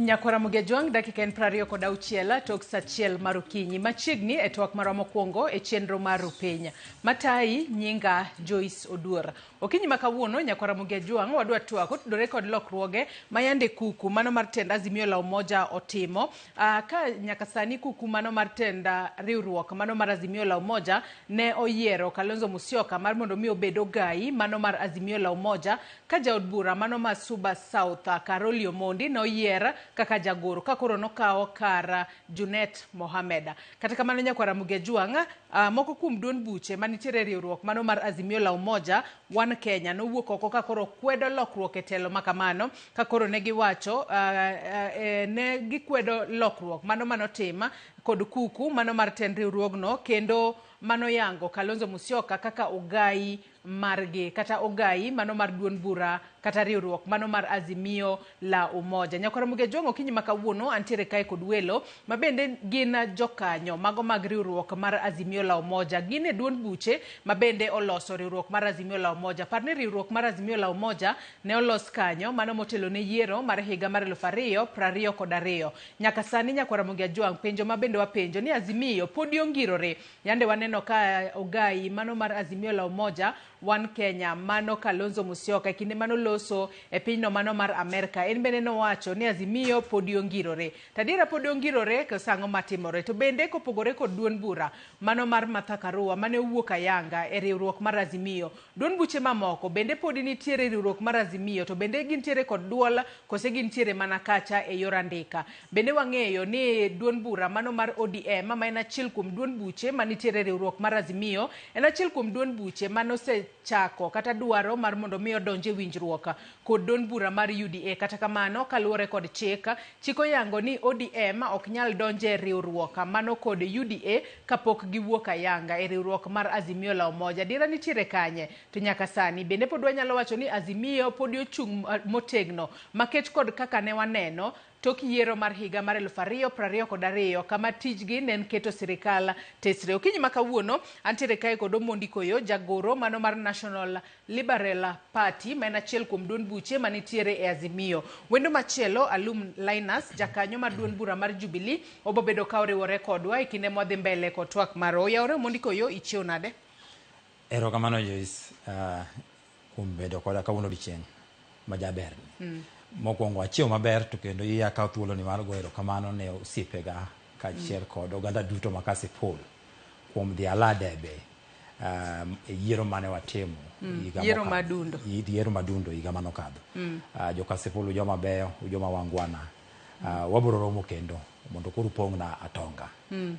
Nyakwara Mugejwang dakika en 26 tok sa achiel mar okinyi machiegni e twak marwa mokwongo e chenro mar Rupenya. Matai nyinga Joyce Oduor. Okinyi makawuono Nyakwara Mugejwang wadwa twak otudore kod lokruoge mayande kuku mano mar tend Azimio la Umoja otimo. Ka nyaka sani kuku mano mar tenda riwruok mano mar Azimio la Umoja ne oyiero Kalonzo Musyoka mar mondo mi obedo gai mano mar Azimio la Umoja ka jaod bura mano mar Suba South Karoli Omondi no oyier kaka jagoro ka koro nokawo kar Junet Mohamed. Kata kamano Nyakwara Mugejwang moko kuom duond buche manitiere riwruok mano mar Azimio la Umoja One Kenya no wuok oko ka koro kwedo lokruok e telo makamano ka koro ne giwacho ne gikwedo lokruok mano manotima kod kuku mano mar tend riwruogno kendo mano yango Kalonzo Musyoka kaka ogai margi kata ogai mano mar duond bura kata riwruok mano mar Azimio la Umoja. Nyakwara Mugejwang okinyi makawuono antiere kae kod welo mabende gin jokanyo mago mag riwruok mar Azimio la Umoja. Gine duond buche mabende oloso riwruok mar Azimio la Umoja. Parni riwruok mar Azimio la Umoja ne olos kanyo mano motelo ne yiero mar higa mar 2022. Nyaka sani Nyakwara Mugejwang penjo mabende wapenjo ni Azimio Podi Ongirore yande waneno ka ogai mano mar Azimio la Umoja One Kenya mano Kalonzo Musyoka kinde mano loso e pinyno mano mar Amerika en bende no wacho ni Azimio Podi Ongirore. Tadira Podi Ongirore kasango matimore to bende kopogore kod duond bura mano mar Martha Karua mane wuok ayanga e riwruok mar Azimio. Duond buche mamoko bende podi nitiere riwruok mar Azimio to bende gintiere kod duol kose gintiere mana kacha e yor andika. Bende wang'eyo ni duond bura mano mar ODM ma en achiel kuom duond buche manitiere riwruok mar Azimio en achiel kuom duond buche mano se chako kata dwaro mar mondo mi odonje winjruok kod duond bura mar UDA. Kata kamano kaluwore kod chiko yango ni ODM ok nyal donje riwruok mano kod UDA kapok giwuok ayanga e riwruok mar Azimio la Umoja. Dira nitiere kanye to nyaka sani bende pod wanyalo wacho ni Azimio podi ochung' motegno maket kod kaka ne waneno tok yiero mar higa mar 2022 kama tijgi ne keto sirikal tesre. Okinyi makawuono antiere kae kod Omondi koyo jagoro mano mar National Liberal Party ma en achiel kuom duond buche manitiere e Azimio. Wendo machielo Alum Linus jakanyo mar duond bura mar Jubilee obobedo ka oriwore kodwa e kinde mwadhi mbele kod twak mar oyawre. Omondi koyo ichiew nade? Erokamano Joyce kuom bedo koda kawuono dichieng' majaber. Mokwongo achiew maber to kendo iya kawo thuolo ni mar goyo erokamano ne osiepega kaachiel kod oganda duto makasepol kuom dhi aladebe e yiero mane watimo yiero madundo higa manokadho. Jokasepol joma beyo joma wangwana wabiro romo kendo mondo koro pong'na atonga.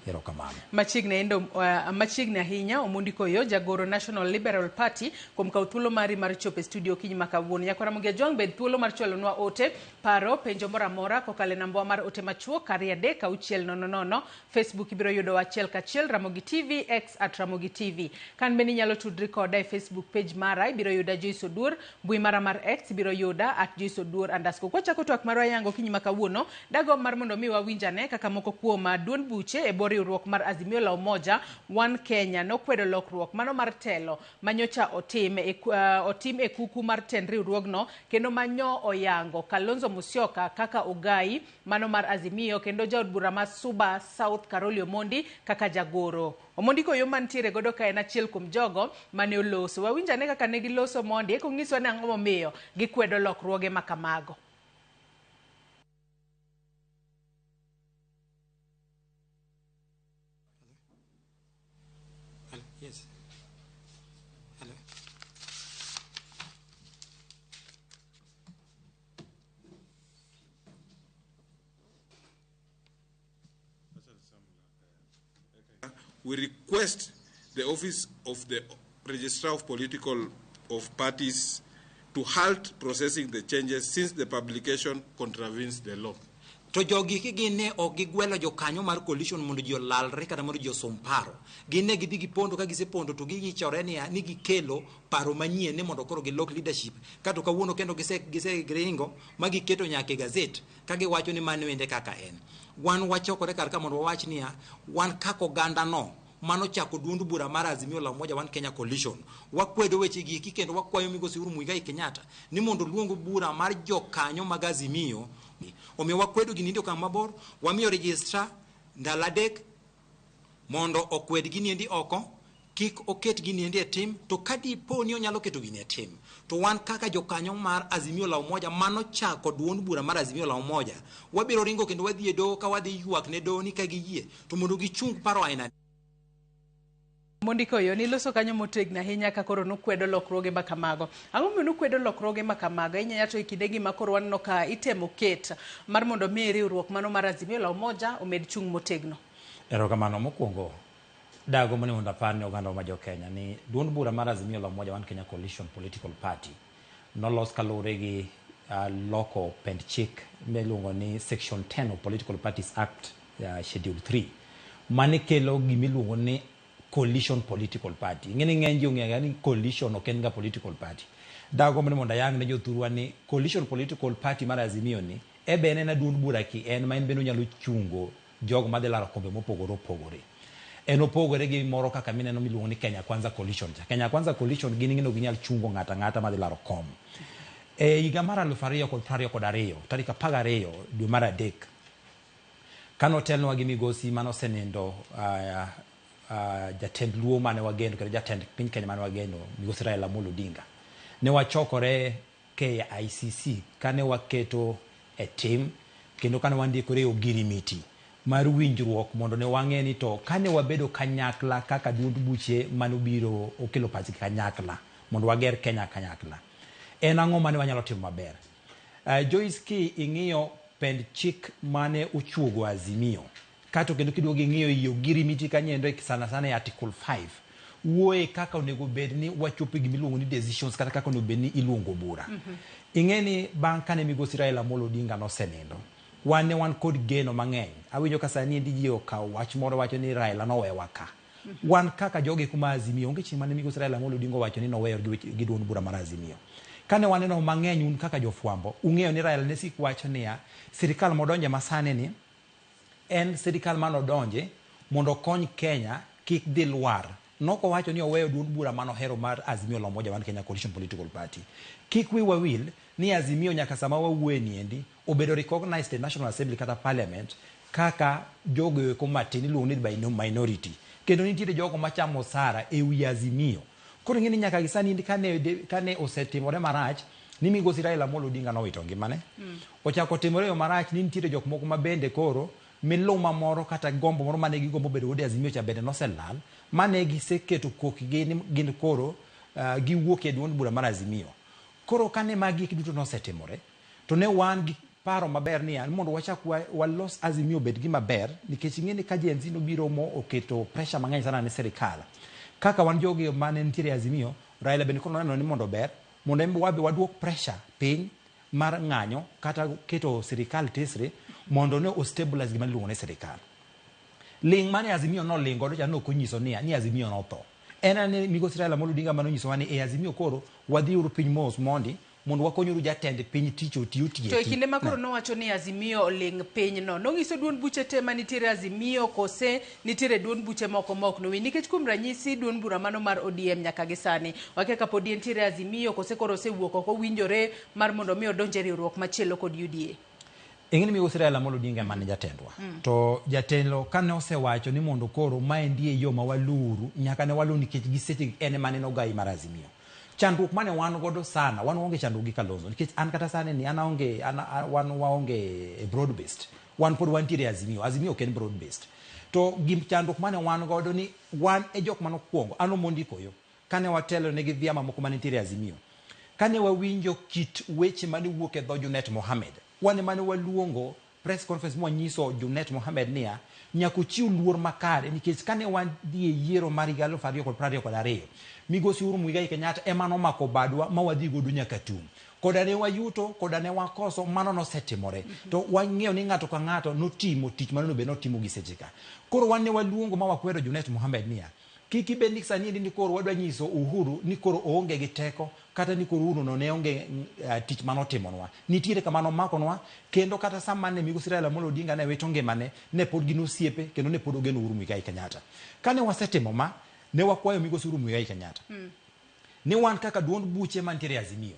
Erokamano. Machiegni ahinya Omondi koyo jagoro National Liberal Party kuom kawo thuolo mari mar chopo e studio kinyi makawuono. Nyakwara Mugejwang bed thuolo mar chwalonwa ote paro penjo moro amora kokalo e namba mar ote machuok 33600. Facebook ibiro yudo achiel kachiel Ramogi TV X @Ramogi TV. Kan bende inyalo tudri koda e Facebook page mara ibiro yuda Joyce Oduor, mbui mara mar X ibiro yuda @Joyce Oduor _ kwachako twak marwa yango kinyi makawuono dago mar mondo mi wawinjane kaka moko kuom duond buche e bor riwruok mar Azimio la Umoja One Kenya nokwedo lokruok mano mar telo manyocha otim e kuku mar tend riwruogno kendo manyo oyango Kalonzo Musyoka kaka ogai mano mar Azimio kendo jaod bura mar Suba South Karoli Omondi kaka jagoro. Omondi koyo mantiere godo ka en achiel kuom jogo mane oloso. Wawinjane kaka ne giloso mondi eko ng'iswa ni ang'o momiyo gikwedo lokruoge makamago. Yes. Hello. We request the Office of the Registrar of Political Parties to halt processing the changes since the publication contravenes the law. To jogi gine o gigwelo jokanyo mar coalition mondo ji olalre kata mondo ji osom paro. Gine gidhi gipondo ka gisepondo to gichore ni gikelo paro manyien ne mondo koro gilok leadership. Kato kawuono kendo gise gringo ma giketo nyaka e gazet ka giwacho ni mano wende kaka en. Wan wachokore kar ka mondo wawach niya wan kako ganda no mano chako duond bura mar Azimio la Umoja One Kenya Coalition. Wakwedo weche giki kendo wakwayo Migosi Uhuru Muigai Kenyatta ni mondo luongo bura mar jokanyo mag Azimio omiyo wakwedo gini ndio kama mabor wamiyo registrar ndaladek mondo okwed gini endi oko kik oket gini endi e tim to kadipo ni onyalo keto gini e tim to wan kaka jokanyo mar Azimio la Umoja mano chako duond bura mar Azimio la Umoja wabiro ringo kendo wadhi e doho ka wadhi ywak ne doho ni ka giyie to mondo gichung paro aina Omondi koyo ni loso kanyo motegna ahinya ka koro nokwedo lokruoge ma kamago. Ang'o mondo nokwedo lokruoge ma kamago inyanya to ikidegi ma koro wanno ka itemo ket mar mondo mi riwruok mano mar Azimio la Umoja omed chung motegno. Erokamano mokwongo dago mane mondo apar ne oganda ma jo Kenya ni duond bura mar Azimio la Umoja wan Kenya Coalition Political Party nolos kaluwore gi loko pend chik miluongo ni Section 10 of Political Parties Act Schedule 3 mane kelo gimiluongo ni coalition political party. Ngeni ng'eny ong'eyo ni coalition ok en ga political party. Dago mane mondo ayang ne jothurwa ni coalition political party mar Azimio ni ebe en duond bura ki en ma en bende nyalo chungo jogo madhi laro kombe mopogore opogore. En opogore gi moro kaka mineno miluongo ni Kenya Kwanza Coalition. Kenya Kwanza Coalition gin ng'ino ginyal chungo ng'ata madhi laro kom. Higa mar 2022 tarik 12 dwe mar adek kanotelnwa gi migosi manosenindo jatend luo mane wageno kendo jatend piny Kenya mane wageno migosi Raila Amolo Odinga ne wachokore KICC kane waketo e tim kendo kane wandikore ogirimiti mar winjruok mondo ne wang'e ni to kane wabedo kanyakla kaka duond buche manobiro okelo pachgi kanyakla mondo wager Kenya kanyakla en ang'o mane wanyalo timo maber. Joyce ki ing'iyo pend chik mane ochuogo Azimio kato kendo kiduogo ing'iyo iyo girimiti kanyendo sana e article 5 wuoye kaka onego bed ni wachopo gimiluongo ni decisions kata kaka onego bed ni iluongo bura. Ing'eni bang' kane migosi Raila Amolo Odinga nosenindo wan kod geno mang'eny. Awinjo ka sani endi ji okawo wach moro wacho ni Raila nowewa ka. Wan kaka jogi kuma Azimio onge chieng' mane migosi Raila Amolo Odinga wacho ni noweyo gi duond bura mar Azimio. Kane waneno mang'eny un kaka jofwambo ung'eyo ni Raila ne sik wacho niya sirikal modonje masane ni en sirikal manodonje mondo kony Kenya kik dhi lwar. Noko wacho ni oweyo duond bura manohero mar Azimio la Umoja wan Kenya Coalition Political Party. Kik wi wawil ni Azimio nyaka sama wawuoye niendi obedo recognized in National Assembly kata Parliament kaka jogo eko matin iluongo ni by minority. Kendo nitiere jogo machamo sara e wi Azimio. Koro ng'eni nyaka gisani ndi kane osetimore marach ni migosi Raila Amolo Odinga nowito ngimane. Ochako timore yo marach ni nitiere jok moko mabende koro miluma moro kata gombo moro mane gigombo bedo wode Azimio cha bende noselal mane giseketo kokgi ni gin koro giwuok e duond bura mar Azimio. Koro kane magi duto nosetimore to ne wan gi paro maber ni mondo wachak walos Azimio bed gi maber nikech ing'eni ka jenzi no biro mo oketo pressure mang'eny sana ne serikal kaka wan jogi mane nitiere Azimio Raila bende kono neno ni mondo ber mondo wabe waduok pressure piny mar ng'anyo kata keto serikal tesre mondo ne o stabilize gima luongo ne serikal. Ling mane Azimio no lingo do chano konyiso ni Azimio no tho. Ene migosi Raila Amolo Odinga manonyiso wani e Azimio koro wadhi uru piny mos mondi mondo wakonyoru jatend piny ticho tiutie. To ikinde makoro nowacho ni Azimio oling piny no. Nongiso duond buche te manitiere Azimio kose nitiere duond buche moko mok no wi nikech kuom ranyisi duond bura mano mar ODM nyaka gisani. Wake ka Podi nitiere Azimio kose koro osewuok oko winjore mar mondo mi odonje riwruok machielo kod UDA. Ing'eni migosi Raila Amolo Odinga mane jatendwa. To jatendlo kane osewacho ni mondo koro maendi e yo ma waluru nyaka ne walu nikech giseche ene mane nogai mar Azimio. Chandruok mane wan godo sana wan onge chandruok gi Kalonzo nikech an kata sane ni wan waonge broad based. Wan pod wantiere Azimio. Azimio ok en broad based. To gim chandruok mane wan godo ni wan e jok manokwongo an Omondi koyo kane watelo ne gi vyama moko mane nitiere Azimio. Kane wawinjo kit weche mane wuok e dho Junet Mohammed wane mane waluongo press conference mwanyiso Junet Mohammed niya nyako chiw luor makare nikech kane wan dhi e yiero mar 2022 migosi Uhuru Muigai Kenyatta ema nomako badwa ma wadhi godo nyaka tum. Koda ne wayuto koda ne wakoso mano nosetimore. To wang'eyo ni ng'ato ka ng'ato notimo tich mano be notimo gi secheka. Koro wan ne waluongo ma wakwero Junet Mohammed niya kiki bendi sani ni koro wadwa nyiso Uhuru ni koro oonge gi teko kata ni koro Uhuru no ne onge tich manotimonwa nitiere kamano makonwa kendo kata sama ne migosi Raila Amolo Odinga ne wito ngimane ne pod gin osiepe kendo ne pod ogeno Uhuru Muigai Kenyatta. Kane wasetimo ma ne wakwayo migosi Uhuru Muigai Kenyatta ni wan kaka duond buche mantiere Azimio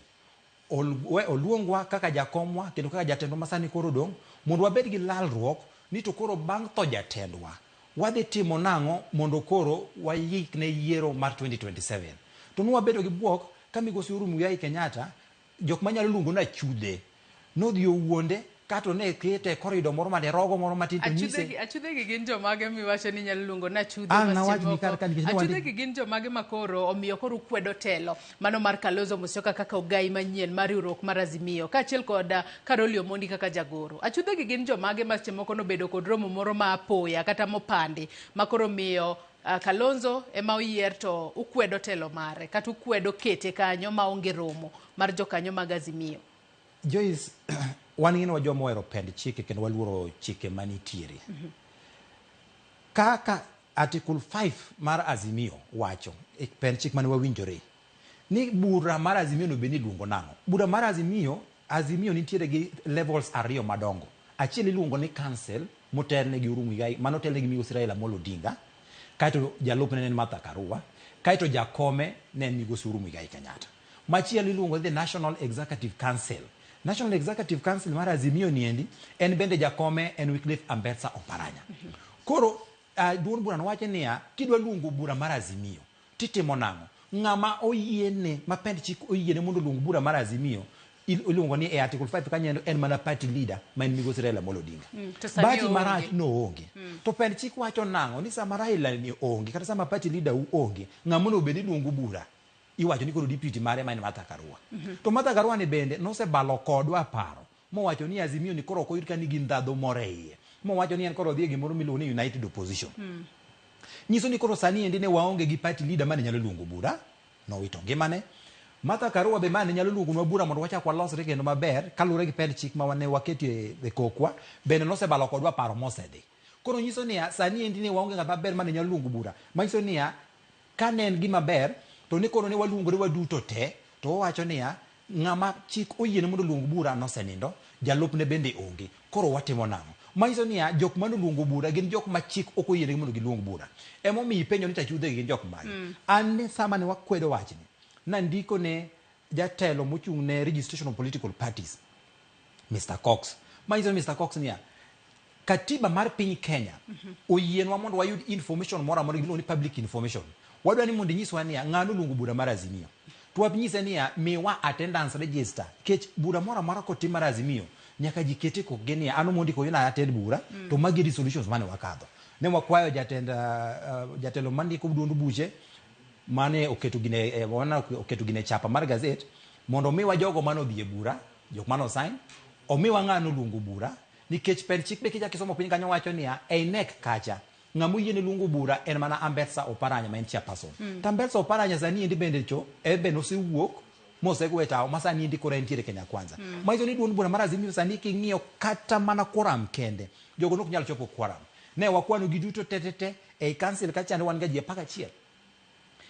oluongwa kaka jakomwa kendo kaka jatendwa masani koro dong mondo wabed gi lalruok ni to koro bang' tho jatendwa wadhi timo nang'o mondo koro wayik ne yiero mar 2027 to nwabedo gi buok ka migosi Uhuru Muigai Kenyatta jok manyalo luongo na chudhe nodhi owuonde kato ne kete korido moro mane rogo moro matin to nyise achudhe gi gin jomage miwacho ni nyalo luongo na chudhe achudhe gi gin jomage makoro omiyo koro kwedo telo mano mar Kalonzo Musyoka kaka ogai manyien mar riwruok mar Azimio kaachiel kod Karoli Omondi kaka jagoro achudhe gi gin jomage ma seche moko nobedo kod romo moro ma apoya kata mopandi makoro miyo Kalonzo ema oyier to ukwedo telo mare kata ukwedo kete kanyo ma onge romo mar jokanyo mag Azimio. Joyce, wan gin wajoma ohero pend chike kendo waluoro chike manitiere. Kaka Article 5 mar Azimio wacho e pend chik mane wawinjore ni bura mar Azimio no beni luongo nang'o. Bura mar Azimio nitiere gi levels ariyo madongo. Achiel iluongo ni council motelne gi Uhuru Muigai, mano telne gi migosi Raila Amolo Odinga, kaito jalupne ne Martha Karua, kaito jakome ne migosi Uhuru Muigai Kenyatta. Machielo iluongo the National Executive Council. National Executive Council mar Azimio niendi en bende jakome en Wycliffe Ambetsa Oparanya. Koro duond bura wacho niya kidwa luongo bura mar Azimio titimo nang'o ng'ama oyiene mapend chik oyiene mondo luongo bura mar Azimio iluongo ni e Article 5 kanyo en mana party leader ma en migosi Raila Amolo Odinga. Bati marach no onge. To pend chik wacho nang'o ni sama Raila ni onge kata sama party leader onge ng'ama no bedi luongo bura iwacho ni koro deputy mare ma en Martha Karua. To Martha Karua ni bende nosebalo kodwa paro mowacho ni Azimio ni koro koyud ka nigi ndhadho moro e iye mowacho ni en koro dhi gimoro miluongo ni United Opposition. Nyiso ni koro sani endi ne waonge gi party leader mane nyalo luongo bura nowito ngimane. Martha Karua be mane nyalo luongo bura mondo wachak walosre kendo maber kalure gi pend chik ma wane waketi e kokwa bende nosebalo kodwa paro mosedhi. Koro nyiso ni sani endi ne waonge ng'at maber mane nyalo luongo bura. Manyiso ni ka ne en gima ber to ne kono ne waluongore waduto te to wacho niya ng'ama chik oyiene mondo luong bura nosenindo jalupne bende onge koro watimo nang'o. Manyiso niya jok mano luongo bura gin jok ma chik ok oyiene mondo giluong bura emomiyo ipenjo ni tachudhe gin jok mage. An ne sama ne wakwedo wachni nandiko ne jatelo mochung' ne registration of political parties Mr. Cox. Manyiso Mr. Cox niya katiba mar piny Kenya oyienwa mondo wayud information moro amora giluongo ni public information. Wadwa ni mondo nyiswa niya ng'ano luongo bura mar Azimio to wanyise niya miwa attendance register kech bura moro amora kotim mar Azimio nyaka jikete kokgi niya an Omondi ko yuna attend bura to magi resolutions mane wakadho. Ne wakwayo jatelo mandiko duond buche mane oketo gine chapa mar gazet mondo miwa jogo mane odhi e bura jok mane osign omiwa ng'ano luongo bura nikech pend chik be kijaki somo piny kanyo wacho niya einek kacha ng'amu yiene luongo bura en mana Ambetsa Oparanya ma en chairperson. Ambetsa Oparanya sani endi bende cho ebe nosewuok mosegwe tao masani endi koro entiere Kenya Kwanza. Manyiso ni duond bura mar Azimio sani king'iyo kata mana quorum kende jogo nok nyalo chopo quorum. Ne wakwano gi duto tetete e council ka chande wan ga ji 11.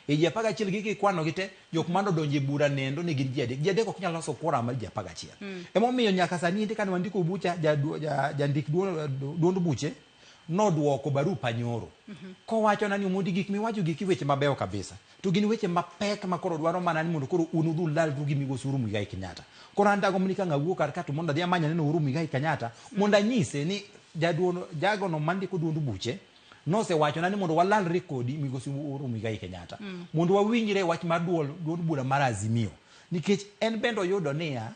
E ji 11 giki kwano gite jok mano donje bura nendo ni gin ji adek ok nyalo loso quorum mar ji 11. Emomiyo nyaka sani endi kan wandiko bucha jandik duond buche noduoko barupa nyoro kowacho nani Omondi gik miwacho gik weche mabeyo kabisa to gin weche mapek ma koro dwaro mana ni mondo koro unudhu lalru gi migosi Uhuru Muigai Kenyatta. Koro andago mni ka ng'awuo kar ka to mondo dhi amanya ne Uhuru Muigai Kenyatta mondo anyise ni jago no mandiko duond buche nosewacho nani mondo walal rekodi migosi Uhuru Muigai Kenyatta mondo wawinjre wach mar duond bura mar Azimio nikech en bendo yudo niya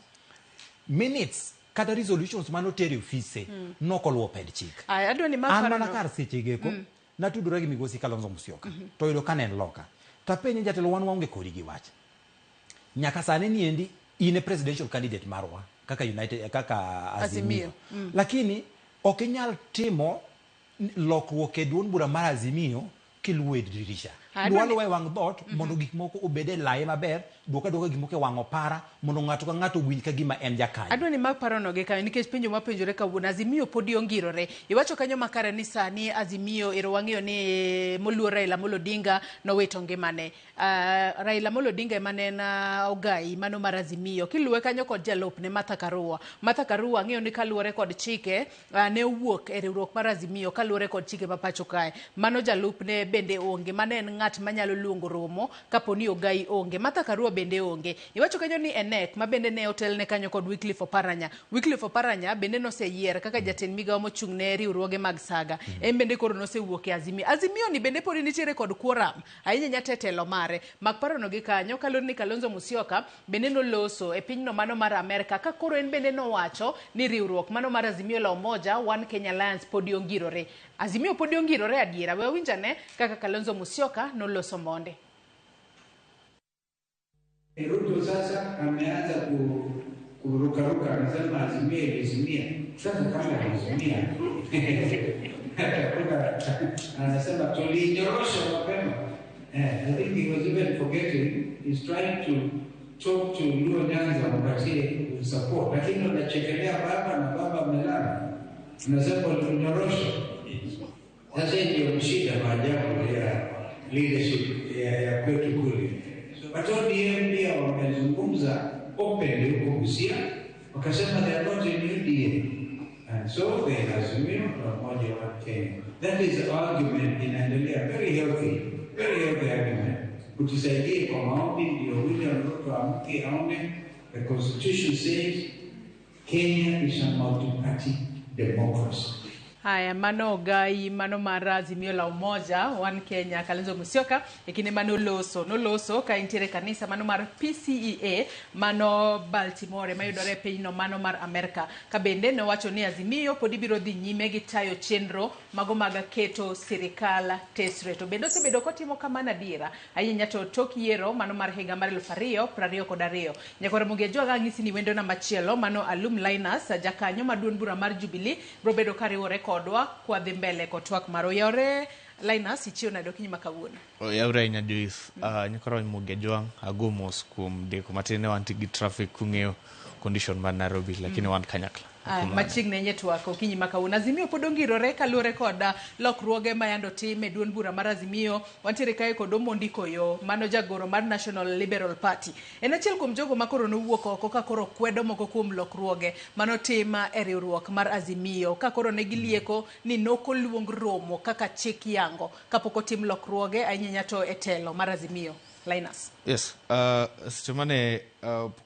minutes kata resolutions mano tere office nokoluwo pend chik. Adwani an mana kar seche geko natudore gi migosi Kalonzo Musyoka to yudo kanen loka tapenye jatelo wan waonge kodi gi wach nyaka sani ni endi in presidential candidate marwa kaka Azimio. Lakini ok inyal timo lokruok e duond bura mar Azimio kiluwe dirisha dwalo we wang dot mondo gik moko obede laye maber duoka gik moko e wang opara mondo ng'ato ka ng'ato winj ka gima en jakanyo. Adwani mag parono ge kanyo nikech penjo mapenjore kawuono Azimio podi ongirore iwacho kanyo makare ni sani Azimio ero wang'eyo ni moluor Raila Amolo Odinga nowito ngimane. Raila Amolo Odinga emane na ogai mano mar Azimio kiluwe kanyo kod jalupne Martha Karua ng'eyo ni kaluwore kod chike ne owuok e riwruok mar Azimio kaluwore kod chike ma pacho kae mano jalupne bende onge mane en ng'at manyalo luongo romo kaponi Ogai onge. Martha Karua bende onge. Iwacho kanyo ni ENEC ma bende ne otel ne kanyo kod Wycliffe Oparanya. Wycliffe Oparanya bende noseyier kaka jatend migawo mochung'ne riwruoge mag saga. En bende koro nosewuok e Azimio. Azimio ni bende podi nitiere kod quorum. Ahinya nyate telo mare. Mag parono gi kanyo kaloni Kalonzo Musyoka bende noloso e pinyno mano mar Amerika ka koro en bende nowacho ni riwruok mano mar Azimio la Umoja One Kenya Alliance podi ongirore. Azimio podi ongirore adiera. We winjane kaka Kalonzo Musyoka noloso monde. Ruto sasa ameanza kurukaruka, anasema Azimia. Sasa kama Azimia anasema tulinyorosha mapema. I think he was even forgetting. He's trying to talk to Luo Nyanza wapatie support, lakini unachekelea baba na baba melala, unasema tulinyorosha. Sasa ndio mshida maajabu ya leadership ya kwetu kule. But ODM pia wamezungumza openly huko Busia, wakasema they are not in UDA. And so they Azimio Umoja wa Kenya. That is the argument inaendelea, very healthy argument. Kutusaidie kwa maombi ndio William Ruto amke aone the constitution says Kenya is a multi-party democracy. Haya, mano Ogai, mano mar Azimio la Umoja One Kenya Kalonzo Musyoka ikine mano noloso ka intiere kanisa mano mar PCEA mano Baltimore mayudore pinyno mano mar Amerika. Ka bende nowacho ni Azimio podi biro dhi nyime gi tayo chenro mago mag keto sirikal tesre. To bende osebedo kotimo kamano adiera ahinya to tok yiero mano mar higa mar 2022. Nyakora muge joga ng'isi ni wendo namba chielo mano Alum Linus jakanyo maduong' bura mar Jubilee robedo kariwore kodwa kwa dhi mbele ko twak maro yore. Linus ichio na dokinyi makawuono. Yaure nya Joyce nyakoro muge joang agomos kum deko matene wanti gi traffic kung'eyo condition man Nairobi lakini wan kanyakla. Machigne nye twak okinyi makawuono. Azimio pod ongirore kaluore kod lokruoge mayando time duond bura mar Azimio wantiere kae kod Omondi koyo mano jagoro mar National Liberal Party. En achiel kuom jogo makoro nowuok oko ka koro kwedo moko kuom lokruoge mano tima e riwruok mar Azimio ka koro ne gilieko ni nokoluong romo kaka chik yango kapok otim lokruoge ahinya to e telo mar Azimio. Linus. Yes, sichomane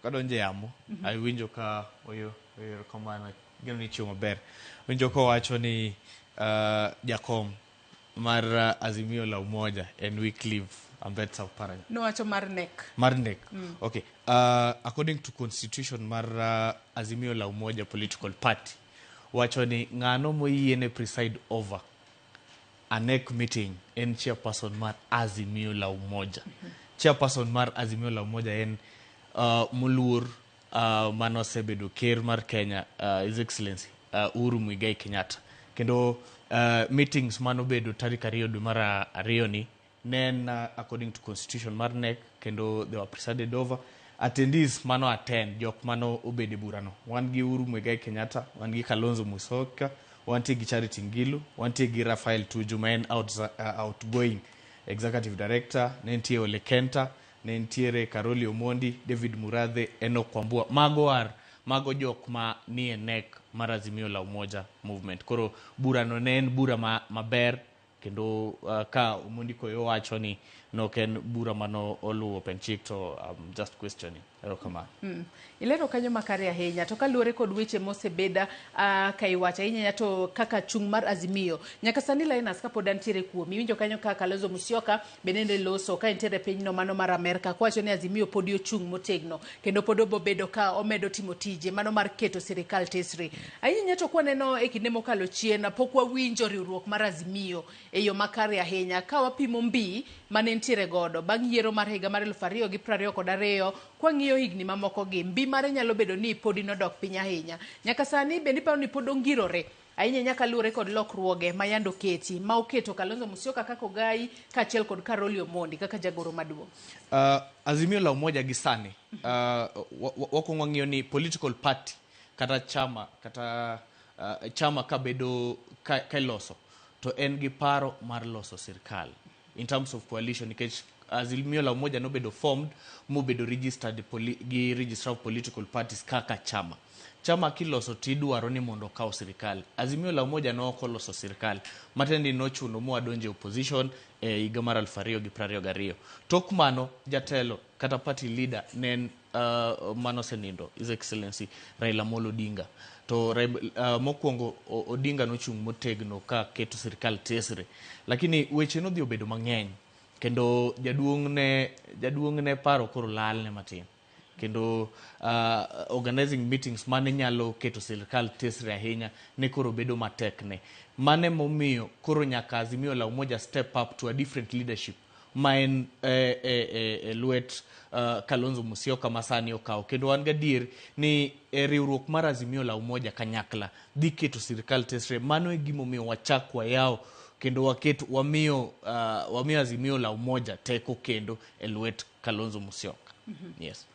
kadonje yamo aiwinjo ka oyo kamano gino ni chiwo maber. Winjo ko wacho ni jakom mar Azimio la Umoja en Wycliffe Oparanya. No wacho mar NEC. Mar NEC. Okay. According to constitution mar Azimio la Umoja political party wacho ni ng'ano moyiene preside over a NEC meeting en chairperson mar Azimio la Umoja. Chairperson mar Azimio la Umoja en Muluor mano sebedo ker mar Kenya, His Excellency Uhuru Muigai Kenyatta. Kendo meetings mano bedo tarik 2 dwe mar 2 ni nen according to constitution mar NEC kendo they were presided over. Attendees mano attend jok mano obede burano. Wan gi Uhuru Muigai Kenyatta, wan gi Kalonzo Musyoka, wan gi Charity Ngilu, wan gi Raphael Tuju maen outgoing executive director, nentie Ole Kenta, nentiere Karoli Omondi, David Murathe, Enoch Kwambua. Mago jok ma ni NEC mar Azimio la Umoja movement. Koro bura no ne en bura maber kendo ka Omondi koyo wacho ni no ken bura mano olu open check to just questioning. Ero kama. Ilero kanyo makare ahinya to kaluore kod weche mosebeda kaiwacha ahinya to kaka chung mar Azimio nyaka sani Linus kapod antiere kuomi winjo kanyo ka Kalonzo Musyoka benende loso ka entere pinyno mano mar Amerika kwacho ni Azimio podi ochung motegno kendo pod obobedo ka omedo timo tije mano mar keto sirikal tesre. Ahinya to kwaneno e kinde mokalo chien pok wawinjo riwruok mar Azimio e yo makare ahinya ka wapimo mbi mane ntiere godo bang' yiero mar higa mar 2022 kwang'iyo higni mamoko gi mbi mare nyalo bedo ni podi nodok piny ahinya. Nyaka sani bende paro ni pod ongirore ahinya nyaka luore kod lokruoge mayando keti ma oketo Kalonzo Musyoka kaka Ogai kaachiel kod Karoli Omondi kaka jagoro maduong'. Azimio la Umoja gi sani wakwongo ng'iyo ni political party kata chama ka bedo ka loso to en gi paro mar loso sirkal in terms of coalition nikech Azimio la Umoja no bedo formed mo bedo registered gi register of political parties kaka chama chama kiloso tidwaro ni mondo kaw sirikal. Azimio la Umoja no okoloso sirikal. Matendi nochuno mu adonje opposition higa mar 2022. Tok mano jatelo kata party leader nen mano senindo His Excellency Raila Amolo Odinga. To mokwongo Odinga nochung' motegno ka keto sirikal tesre. Lakini weche no dhi obedo mang'eny. Kendo jaduong' ne paro koro lal ne matin. Kendo organizing meetings mane nyalo keto sirikal tesre ahinya ne koro bedo matekne. Mane momiyo koro nyaka Azimio la Umoja step up to a different leadership ma en Luet Kalonzo Musyoka masani okawo. Kendo wan gadier ni riwruok mar Azimio la Umoja kanyakla dhi keto sirikal tesre. Mano e gimomiyo wachak wayawo kendo wamiyo Azimio la Umoja teko kendo Luet Kalonzo Musyoka. Yes.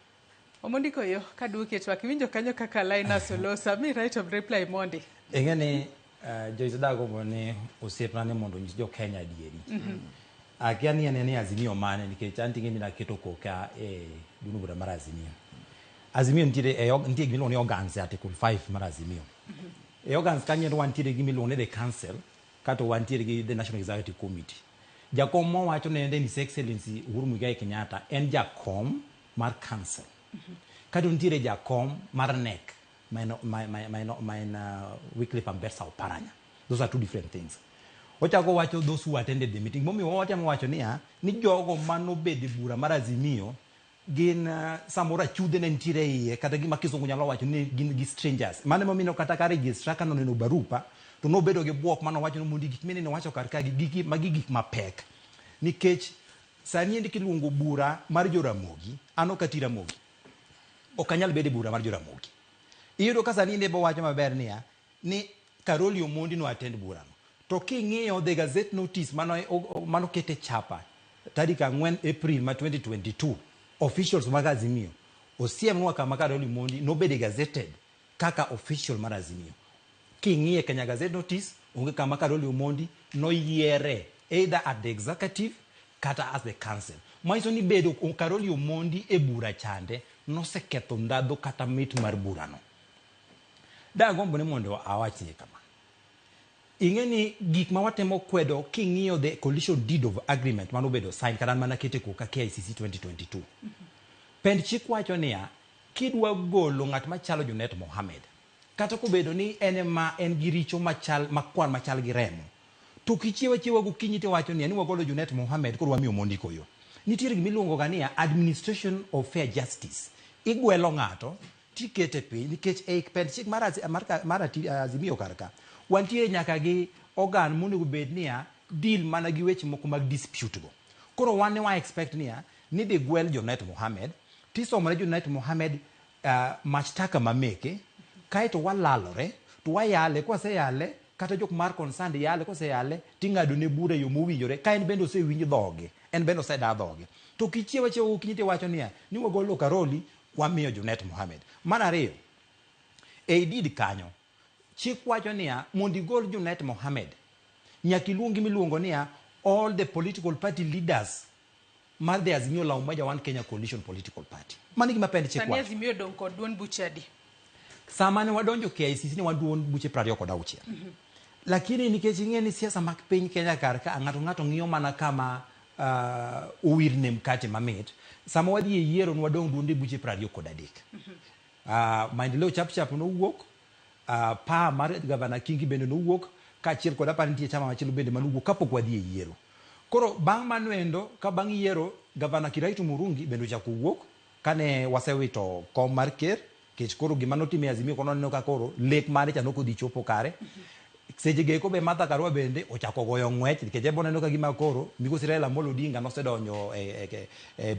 Omondi koyo kaduke TWAK winjo kanyo kaka Linus olosa mi right of reply Mondi. Engene Joyce dago bone osiepna ne mondo nyis jo Kenya dieri. Akia ni ene Azimio mane nikech antinge ni naketo koka dunu bura mar Azimio. Azimio nitie gimilo ni organs article 5 mar Azimio. Organs kanyo wantiere gimilo ne the council kato wantiere gi the National Executive Committee. Jakom mo wacho ne His Excellency Uhuru Muigai Kenyatta en jakom mar council. Kato ntiere jakom mar NEC weekly pambesa oparanya. Those are two different things. Ochako wacho those who attended the meeting. Momi watemo wacho ni jogo mano bede bura mar Azimio gin samora chude ne ntiere iye kata gima kisungu nyalo wacho ni gin gi strangers. Mane momino kata ka registra kano neno barupa to no bedo gi bwok mano wacho no mundi gik menene wacho kar ka gik mapek. Nikech sani endi kiluongo bura mar Joramogi ano katira mogi. Okanyal bede bura mar Joramogi. Iyudo ka sani inde bo wacho maber niya ni Karoli Omondi no attend bura no. To king'iyo the gazette notice mano kete chapa tarik 4 April 2022 officials mag Azimio osiem nwa kama Karoli Omondi no bede gazetted kaka official mar Azimio. King'iye Kenya Gazette notice onge kama Karoli Omondi no yiere either at the executive kata as the council. Maiso ni bedo Karoli Omondi e bura chande no seketho ndadho kata mit mar bura no. Da gombo ne mondo awachi kama. Ingeni gik ma watemo kwedo king'iyo the coalition deed of agreement mano bedo sign karan mana kete ko ka KICC 2022. Pend chik wacho niya kidwa golo ng'at machalo Junet Mohammed kata ko bedo ni en gi richo machal makwan machal gi remo to kichiewa gokinyi te wacho niya ni wagolo Junet Mohammed koro wamiyo Omondi koyo. Nitiere gimiluongo ga niya administration of fair justice. Igwelo ng'ato tikete piny nikech pend chik mar Azimio karka wantiere nyaka gi organ mondo bed niya deal mana gi weche moko mag dispute go. Koro wan ne wa expect niya ni de gwel Junet Mohammed tisomore Junet Mohammed mashtaka mameke kaito walalore to wayale kwa se yale kata jok mar concerned yale kwa se yale ting'ado ne bura yo mowinjore ka en bende osewinj dhoge en bende oseda dhoge to kichiewa kinyite wacho niya ni wagolo Karoli wamiyo Junet Mohammed. Mana ariyo deed kanyo chik wacho niya mondi gol Junet Mohammed nyaki luongi miluongo niya all the political party leaders mar the Azimio la Umoja One Kenya Coalition Political Party. Mani gima pend chik wacho. Sani Azimio don kod duond buchadi. Samane wadonjo KICC ni waduon buche 26. Lakini nikech ing'eni siasa mag piny Kenya kar ka ng'ato ng'iyo mana kama uwirne mkate mamit. Sama wadhi e yiero nwadong duonde buche 23. Maendeleo chap no wuok. Pa mar Gavana Kingi bende no wuok kaachiel kod apani nitie chama machielo bende mano wuok kapok wadhi e yiero. Koro bang' manuendo ka bang' yiero Gavana Kiraitu Murungi bende ochako wuok kane wasewito kom mar ker kech koro gima notime Azimio kono neno ka koro lek mare cha noko dhi chopo kare. Seche geko be Martha Karua bende ochako goyo ng'wech nikech ebo neno ka gima koro migosi Raila Amolo Odinga nosedonjo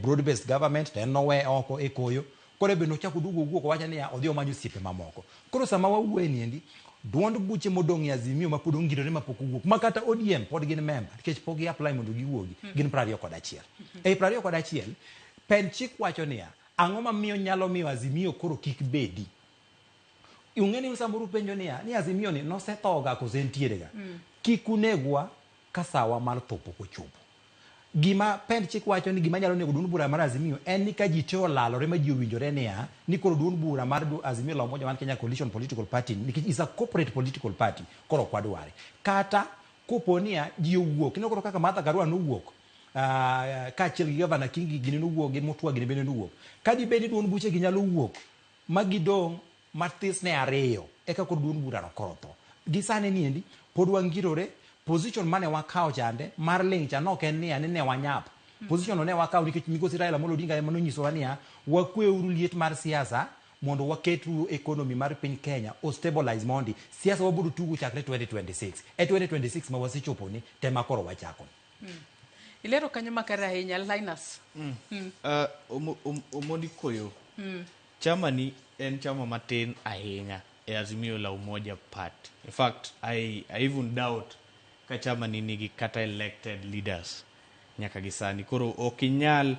broad based government to en nowe oko e koyo. Koro be nochako dugo wuok wacha niya odhi omanyo osiepe mamoko. Koro sama wawuoye niendi duond buche modong' e Azimio ma pod ongirore ma pok owuok makata ODM pod gin member nikech pok gi apply mondo giwuogi gin 21. Ei 21 pen chik wacho niya ang'o mamiyo nyalo miyo Azimio koro kik bedi. Ung'eni samoro penjo niya ni Azimio ni nosethoga kose entiere ga. Kik unegwa ka sawa mar thopo kochopo. gima pend chik wacho ni gima nyalo nego duond bura mar Azimio en ni ka ji teo lalore ma ji owinjore niya ni koro duond bura mar Azimio la Umoja man Kenya Coalition Political Party nikech is a corporate political party koro kwadware kata koponia ji owuok kendo koro kaka Martha Karua nowuok kaachiel gi Gavana Kingi gini nowuok gi Mutua gini bende nowuok ka di bedi duond buche gi nyalo wuok ma gidong matis ne ariyo eka koro duond bura no koro tho gi sane niendi pod wangirore position mane wakao chande mar ling cha nok en niya ne wanyap position ne wakao nikech migosi Raila Amolo Odinga ema nonyisowa niya wakweuru liet mar siasa mondo waketru economy mar piny Kenya o stabilize mondi siasa wabudu tugu chakre 2026 2026 ma wasichopo ni tema koro wachako ilero kanyo makare ahinya Linus Omondi koyo chama ni en chama matin ahinya e Azimio la Umoja Party. In fact, I even doubt ka chama ni nigi kata elected leaders nyaka gisani. Koro okinyal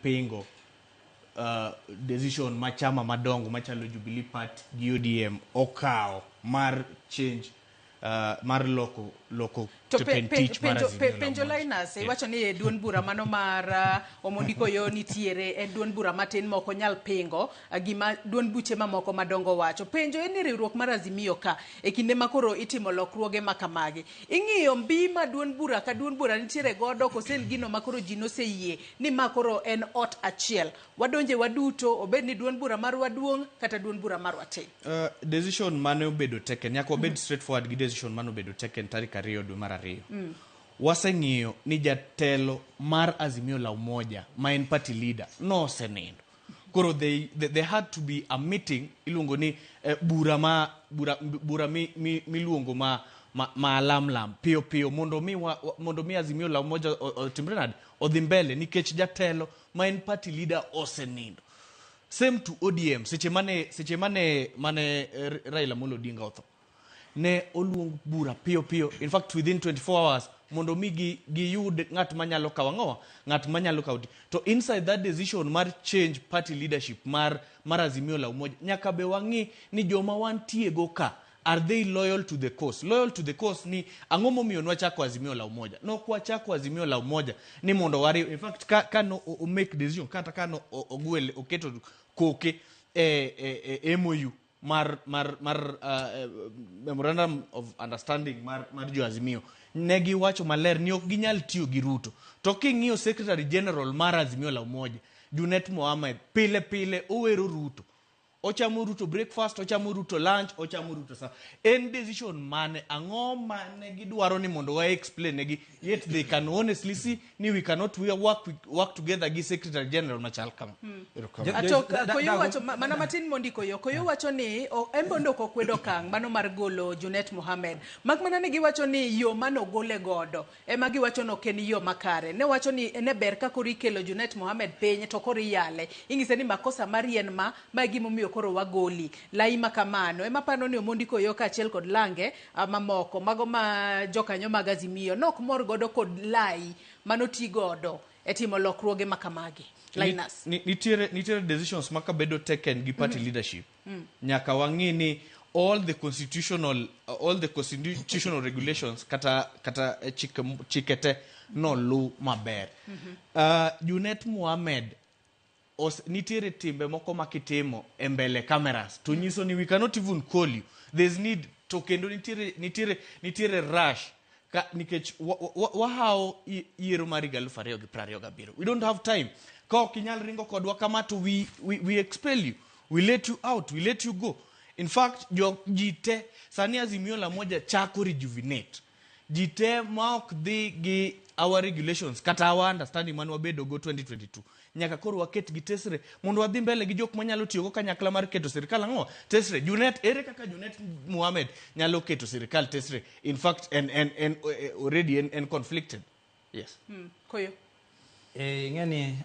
pingo decision ma chama madongo machalo Jubilee Party gi ODM okao mar change mar loko to penjo Linus iwacho ni duond bura mano mar Omondi koyo nitiere en duond bura matin moko nyal pingo gima duond buche mamoko madongo wacho penjo en ni riwruok mar Azimio ka e kinde makoro itimo lokruoge makamagi ing'iyo mbi ma duond bura ka duond bura nitiere godo kosel gino makoro ji noseyie ni makoro en ot achiel wadonje waduto obed ni duond bura mar waduong kata duond bura mar watin decision mane obedo taken nyaka obed straightforward gi decision mane obedo taken tarik 2 dwe mar 2 waseng'iyo ni jatelo mar Azimio la Umoja ma en party leader no osenindo koro they had to be a meeting iluongo ni bura miluongo ma lam pio mondo mi Azimio la Umoja otimre nade odhi mbele nikech jatelo ma en party leader osenindo same to ODM seche mane Raila Amolo Odinga otho ne oluong bura pio in fact within 24 hours mondo mi giyud ng'at manyalo kawangoa ng'at manyalo kawti to inside that decision mar change party leadership mar Azimio la Umoja nyaka be wangi ni joma wantie go ka are they loyal to the cause ni ang'o momiyo nwachako Azimio la Umoja no kwachako Azimio la Umoja ni mondo wari in fact ka no make decision kata ka no ogwel oketo koke MOU mar memorandum of understanding mar jo Azimio negi wacho maler ni ok ginyal tiyo gi Ruto to king'iyo secretary general mar Azimio la Umoja Junet Mohamed pile owero Ruto ochamo Ruto breakfast ochamo Ruto lunch ochamo Ruto sa en decision mane ang'o mane gidwaro ni mondo wa explain negi yet they can honestly see ni we cannot work together gi secretary general machal kama koyo wacho mana matin mondiko yo koyo wacho ni embondo kokwedo kang mano mar golo Junet Mohamed makmana ne giwacho ni yo mano gole godo ema giwacho no ken yo makare ne wacho ni ene ber ka kori kelo Junet Mohamed piny to kori yale ingise ni makosa marien ma gimomiyo koro wagoli lai makamano ema pano ni Omondi koyo ka achiel kod lange mamoko mago ma jokanyo mag Azimio nok mor godo kod lai manoti godo e timo lokruoge makamagi Linus nitiere decisions maka bedo taken gi party leadership nyaka wangi ni all the constitutional regulations kata chikete no lu maber Junet Mohamed nitiere timbe moko makitimo e mbele cameras to nyiso ni we cannot even call you there's need to kendo nitiere rush ka nikech wahao yiero mar 2027 we don't have time ka okinyal ringo kodwa kama to we expel you we let you out we let you go in fact jite sani Azimio la Umoja chako rejuvenate jite maok dhi gi our regulations kata our understanding man wabedo go 2022 nyaka koro waket gi tesre mondo wadhi mbele gi jok manyalo tiyo go kanyakla mar keto sirkal ang'o tesre Junet ere kaka Junet Mohamed nyalo keto sirkal tesre in fact and already and conflicted yes koyo ng'eni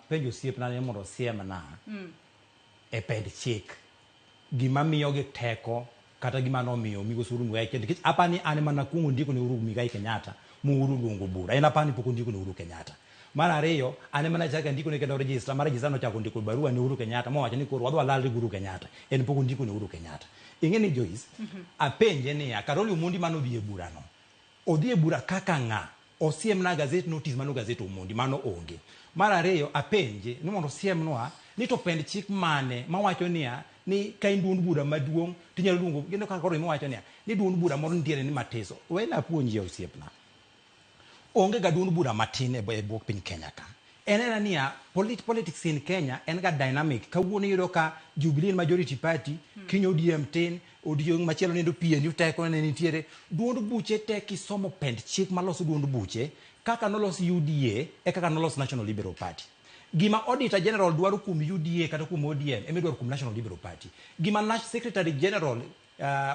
penjo siep na mondo siem na e ped chik gima miyo gi teko kata gima no miyo migo suru ngwe kende kich apani ane mana kungu ndiko ni Uhuru Muigai Kenyatta muuru lungu bura ena pani poko ndiko ni Uhuru Kenyatta mara reyo ane mana chaka ndiko ni kendo register mara jisano chako ndiko barua ni Uhuru Kenyatta mo wacha ni koro wadwa lal Uhuru Kenyatta en poko ndiko ni Uhuru Kenyatta ingeni Joyce apenje ni ya Karoli Omondi mano dhie bura no odhie bura kaka nga osiem na gazet notice mano gazet Omondi mano onge. Mar ariyo apenje ni mondo siemnwa ni to pend chik mane mawacho niya ni ka duond bura maduong' tinyalo luongo kendo kaka koro iwacho niya ni duond bura moro nitiere ni matiso. Wena puonji osiepna. Onge ga duond bura matin e bwok piny Kenya ka. Enena niya politics in Kenya en ga dynamic. Kawuono yudo ka Jubilee majority party, kinyo ODM tin, odiong machielo nendo PNU teko ne nitiere. Duond buche te kisomo pend chik maloso duond buche kaka nolos UDA e kaka nolos National Liberal Party. Gima Auditor General dwaro kum UDA kata kum ODM eme dwaro kum National Liberal Party. Gima National Secretary General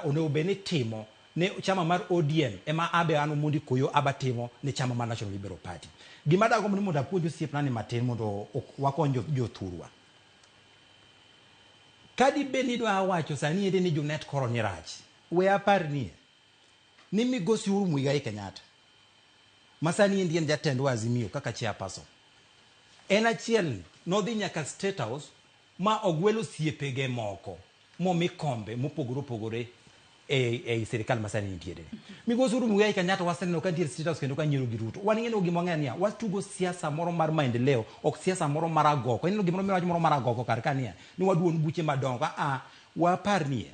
onego bene timo ne chama mar ODM ema abe anu Omondi koyo abatimo ne chama mar National Liberal Party. Gima dago ni mondo apuonjo siepna ni matin mondo wakonyo jothurwa. Kadi beni do awacho sani ende ni Junet koro ni rach. We apar ni migosi Uhuru Muigai Kenyatta. Masani indi en jatend wa Azimio kaka chairperson. En achiel nodhi nyaka State House ma ogwelo siepege moko momi kombe mopogore e serikal masani nitiere. Migosi Uhuru Muigai Kenyatta waseneno ka nitiere State House kendo ka nyiero gi Ruto. Wan ing'eyo gima ng'eny niya watugo siasa moro mar maendeleo ok siasa moro mar agoko. En gima moro mar agoko kar kania ni waduon buche madongo wapar ni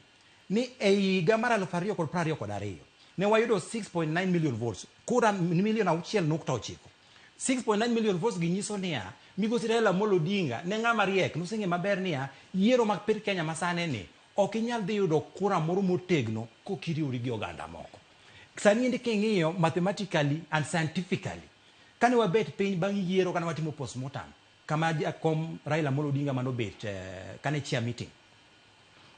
e higa mar 2022 ne wayudo 6.9 million votes. Kura milion 6.9 6.9 million votes ginyiso niya migosi Raila Amolo Odinga ne ng'ama riek noseng'e maber niya yiero mag piny Kenya masane ni ok inyal dhi yudo kura moro motegno kokiriwri gi oganda moko. Sani indi king'iyo mathematically and scientifically kane wabet piny bang' yiero kane watimo postmortem kama kom Raila Amolo Odinga manobet kane chia meeting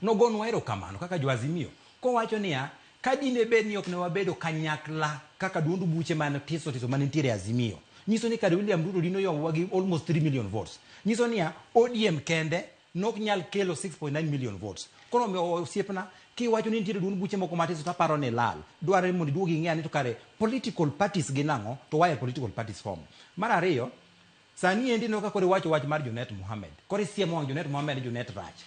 nogonwa erokamano kaka jo Azimio kowacho niya ka dine bed ni ok ne wabedo kanyakla kaka duond buche man tiso mane nitiere Azimio nyiso ni kare William Ruto dino yowa gi almost 3 million votes. Nyiso niya ODM kende nok nyal kelo 6.9 million votes. Koro mi osiepna kiwacho ni nitiere duond buche moko matiso to aparo ni lal dware mondo duogi ng'e ni to kare political parties ginang'o to why political parties form. Mar ariyo sani endi no ka kore wacho wach mar Junet Mohammed kore siemo Junet Mohammed Junet rach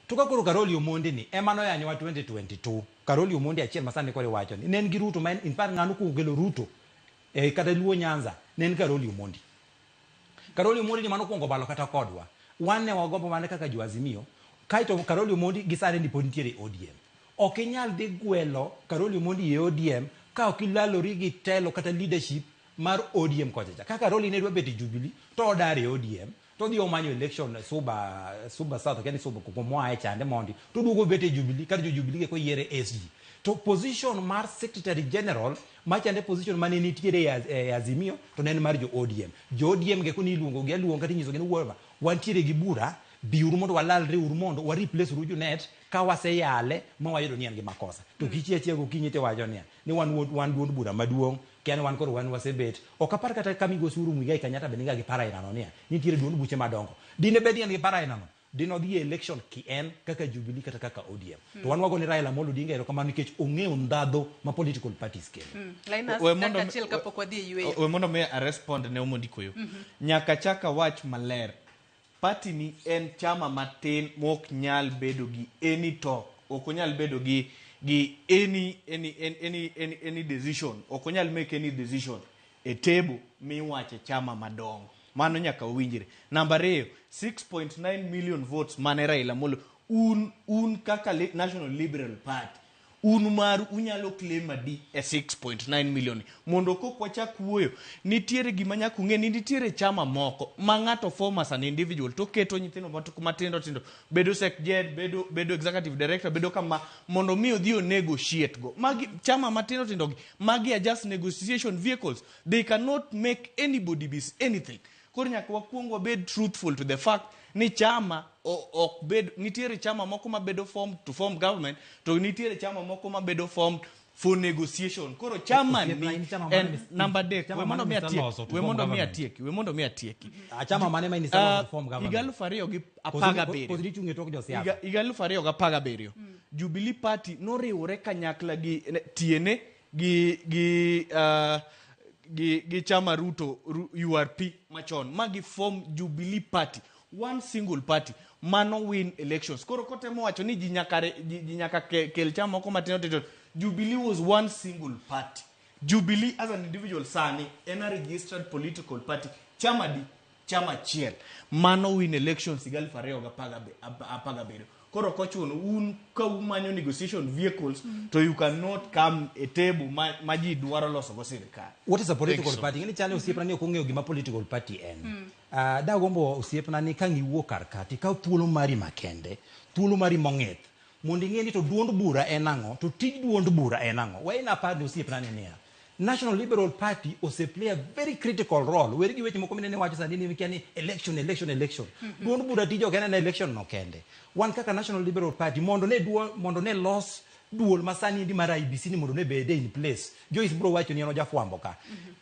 to ka koro Karoli Omondi ni ema no yanyo wa 2022 Karoli Omondi achiel masani kore wacho ni nen gi Ruto man in fact ng'ano kugelo Ruto kata Luo Nyanza nen Karoli Omondi. Karoli Omondi ni mano kuongo balo kata kodwa wan ne wagombo mane kaka jo Azimio kaito Karoli Omondi gisane ni pod nitiere ODM. Ok inyal dhi gwelo Karoli Omondi e ODM ka ok ilalori gi telo kata leadership mar ODM kocha. Kaka Karoli ne dwa bet Jubilee to odare ODM to dhi omanyo election Suba South kani Suba kumoa e chande mondi to duogo bet Jubilee kar jo Jubilee ko yiere SG. To position mar Secretary General machande position mane nitiere e Azimio to nen mar jo ODM. Jo ODM ge koni luongo gi aluongo kata nyiso gi ni wantiere gi bura biuru mondo walalre uru mondo wa replace uru Junet ka waseyale ma wayudo ni en gi makosa. To kichie go kinyite wajo ni wan duond bura maduong' kian wan koro wan wasebet ok apar kata ka migosi Uhuru Muigai Kenyatta beninga gi para inano niya nitiere duond buche madongo dine bedi en gi para inano dino dhi election ki en kaka Jubilee kata kaka ODM. To wan wago ni Raila Amolo Odinga erokamano nikech ong'eyo ndadho ma political parties kelo. Linus kaka achiel kapok wadhi e yueyo. We mondo me a respond ne Omondi koyo. Nyaka chaka wach maler. Party ni en chama matin mok nyal bedo gi any talk. Ok onyal bedo gi any decision. Ok onyal make any decision e table miwache chama madongo. Mano nyaka winjire. Number 2, 6.9 million votes mane Raila Amolo un kaka National Liberal Party unyalo claim adi e 6.9 million mondo kok wachak wuoyo nitiere gima nyaka ung'e ni nitiere chama moko ma ng'ato form as an individual to keto nyithindo matindo bedo secretary bedo executive director bedo kama mondo mi odhi negotiate go magi chama matindo gi magi are just negotiation vehicles. They cannot make anybody be anything. Koro nyaka wakuongo bed truthful to the fact ni chama ok bed nitiere chama moko ma bedo formed to form government to nitiere chama moko ma bedo formed for negotiation. Koro chama ni number 3 we mondo mi atieki chama mane ma inisema to form government igalufariyo gi apagabiriyo Jubilee Party noriwore kanyakla gi tiene gi chama Ruto URP machon magi form Jubilee Party, one single party mano win elections. Koro kotemo wacho ni ji nyaka kel chama moko matino. Jubilee was one single party Jubilee as an individual sani en a registered political party chama chiel mano win elections higa 2017 koro kochuno un ka umanyo negotiation vehicles to you cannot come a table ma ji dwaro loso go sirikal. What is a political party? Ngeni chale osiepna ni okong'eyo gima political party en. Da gombo osiepna ni ka ngiwuok kar kati ka thuolo mari makende, thuolo mari mong'ith. Mondo ing'e ni to duond bura en ang'o, to tij duond bura en ang'o. Waina par ni osiepna ni niya. National Liberal Party ose play a very critical role. Weri gi weche moko minene wacho sani ni kiani election. Duond bura tijo kene na election no kende. Wan kaka National Liberal Party mondo ne los duol masani ndi mara IBC ni mondo ne bede in place. Joyce bro wacho ni eno jafwambo ka.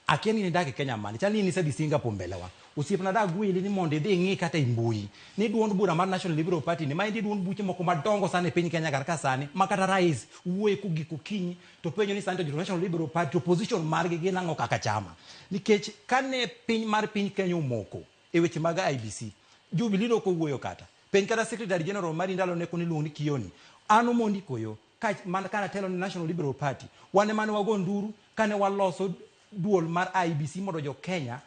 Akieni ni dake Kenya mani. Chali ni sedi Singapore mbele wa. Osiepna da gwili ni mondo dhi ng'i kata imbui. Ni duond bura mar National Liberal Party ni maindi duond buche moko madongo sana e piny Kenya kar sani makata rais wuoye kugiko kinyi to penjo ni santo National Liberal Party opposition margi gi nang'o kaka chama. Nikech kane piny mar piny Kenya umoko e weche mag IBC Jubilee no ko wuoyo kata piny kata Secretary General mari ndalo ne koni luongi Kioni an Omondi koyo man kana telo ni National Liberal Party wane mane wago nduru kane waloso duol mar IBC mondo jo Kenya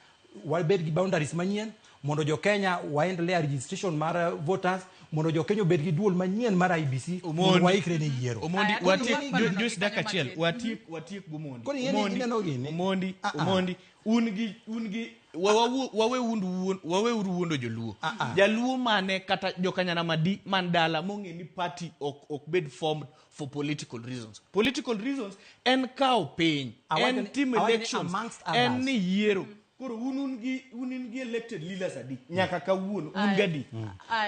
wabed gi boundaries manyien mondo jo Kenya waendelea registration mar voters mondo jo Kenya bed gi duol manyien mar IBC mondo waikre ne yiero. Omondi just daka chiel watiek Omondi ungi wawe wuondo joluo jaluo mane kata jokanyana mandala mong'e ni party ok bed formed for political reasons en kao piny en team elections en ni yiero koro un gi elected leaders adi nyaka kawuono un gadi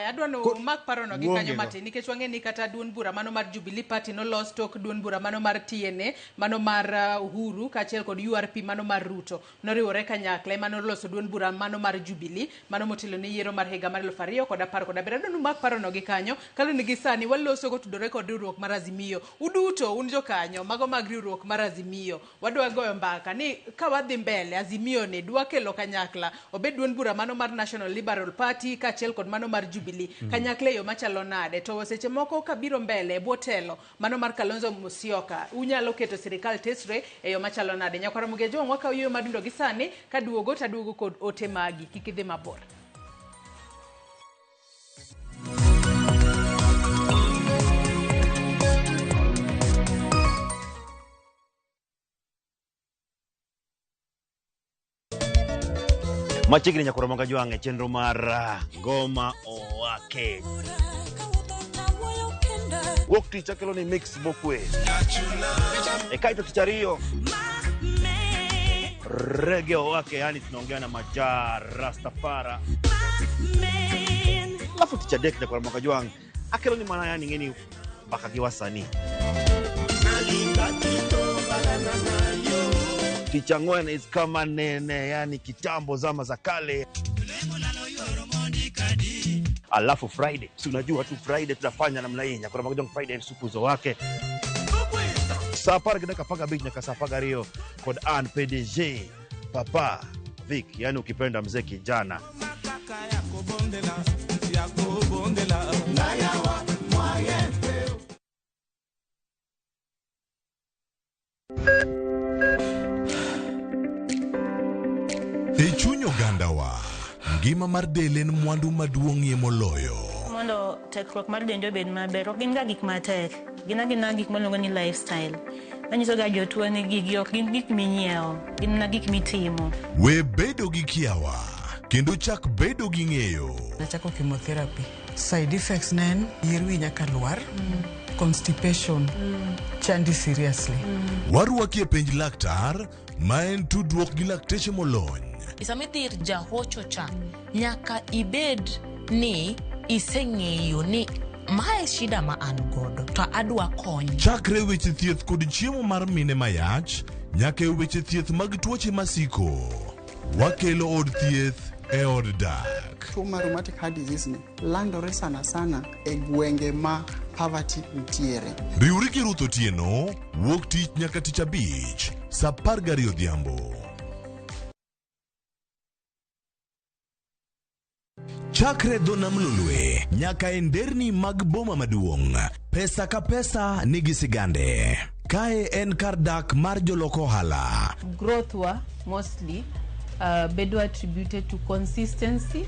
adwano mak parono gi kanyo mati nikech wang'e ni kata duond bura mano mar Jubilee Party no los tok duond bura mano mar TNA mano mar Uhuru kaachiel kod URP mano mar Ruto noriwore kanyakla mano loso duond bura mano mar Jubilee mano motelo ne yiero mar higa mar 2017 adwano mak parono gi kanyo kaloni gi sani waloso go tudore kod riwruok mar Azimio uduto un jo kanyo mago mag riwruok mar Azimio wadwa goyo mbaka ni ka wadhi mbele Azimio ne wakelo kanyakla obed duond bura mano mar National Liberal Party kaachiel kod mano mar Jubilee kanyakla yo machalo nade to seche moko kabiro mbele botelo mano mar Kalonzo Musyoka unyalo keto sirikal tesre e yo machalo nade nyakwara muge jo mwaka yo madundo gi sani kaduogo taduogo kod ote magi kikidhi mabor. Machigni nyakoro monga jwange chenro mar ngoma owake wuok tich akelo ni mix mokwe e kaito tichario reggae owake yani tunaongea na majar rastafara alafu tichadek nyakoro monga jwange akelo ni mana yani ngeni baka giwasani Tichangwena is kama nene yani kitambo zama za kale. Alafu Friday, si unajua tu Friday tunafanya namna hii nyakora magojong Friday sukuzo wake. Sapara kidaka paga beach nyaka sapaga rio kod an PDG Papa Vic yani ukipenda mzee kijana. E chuny oganda wa ngima mar del en mwandu maduong'ie moloyo. Mondo tekruok mar dende obed maber ok gin ga gik matek gin gik miluongo ni lifestyle manyiso ga jotuo ni gigi ok gin gik minyiewo gin gik mitimo. We bedo gi kiawa kendo chak bedo gi ng'eyo. Nachako chemotherapy. Side effects nen yier wi nyaka lwar constipation chandi seriously. Waruaki e penj laktar ma en tudruok gi lakteche molony. Isamithir jahocho cha nyaka ibed ni iseng'eyo ni mae shida ma an godo to adwa kony. Chakre weche thieth kod chiemo mar mine mayach nyaka weche thieth mag tuoche masiko. Wakelo od thieth e od dak. Tuo mar rheumatic heart disease ni landore sana e gwenge ma poverty nitiere. Riwri gi Ruth Otieno wuok tich nyaka tich abich saa 12 odhiambo. Chakre dho nam lolwe nyaka e nderni mag boma maduong'. Pesa ka pesa nigi sigande. Kae en kar dak mar joloko ohala. Growth wa mostly bedo attributed to consistency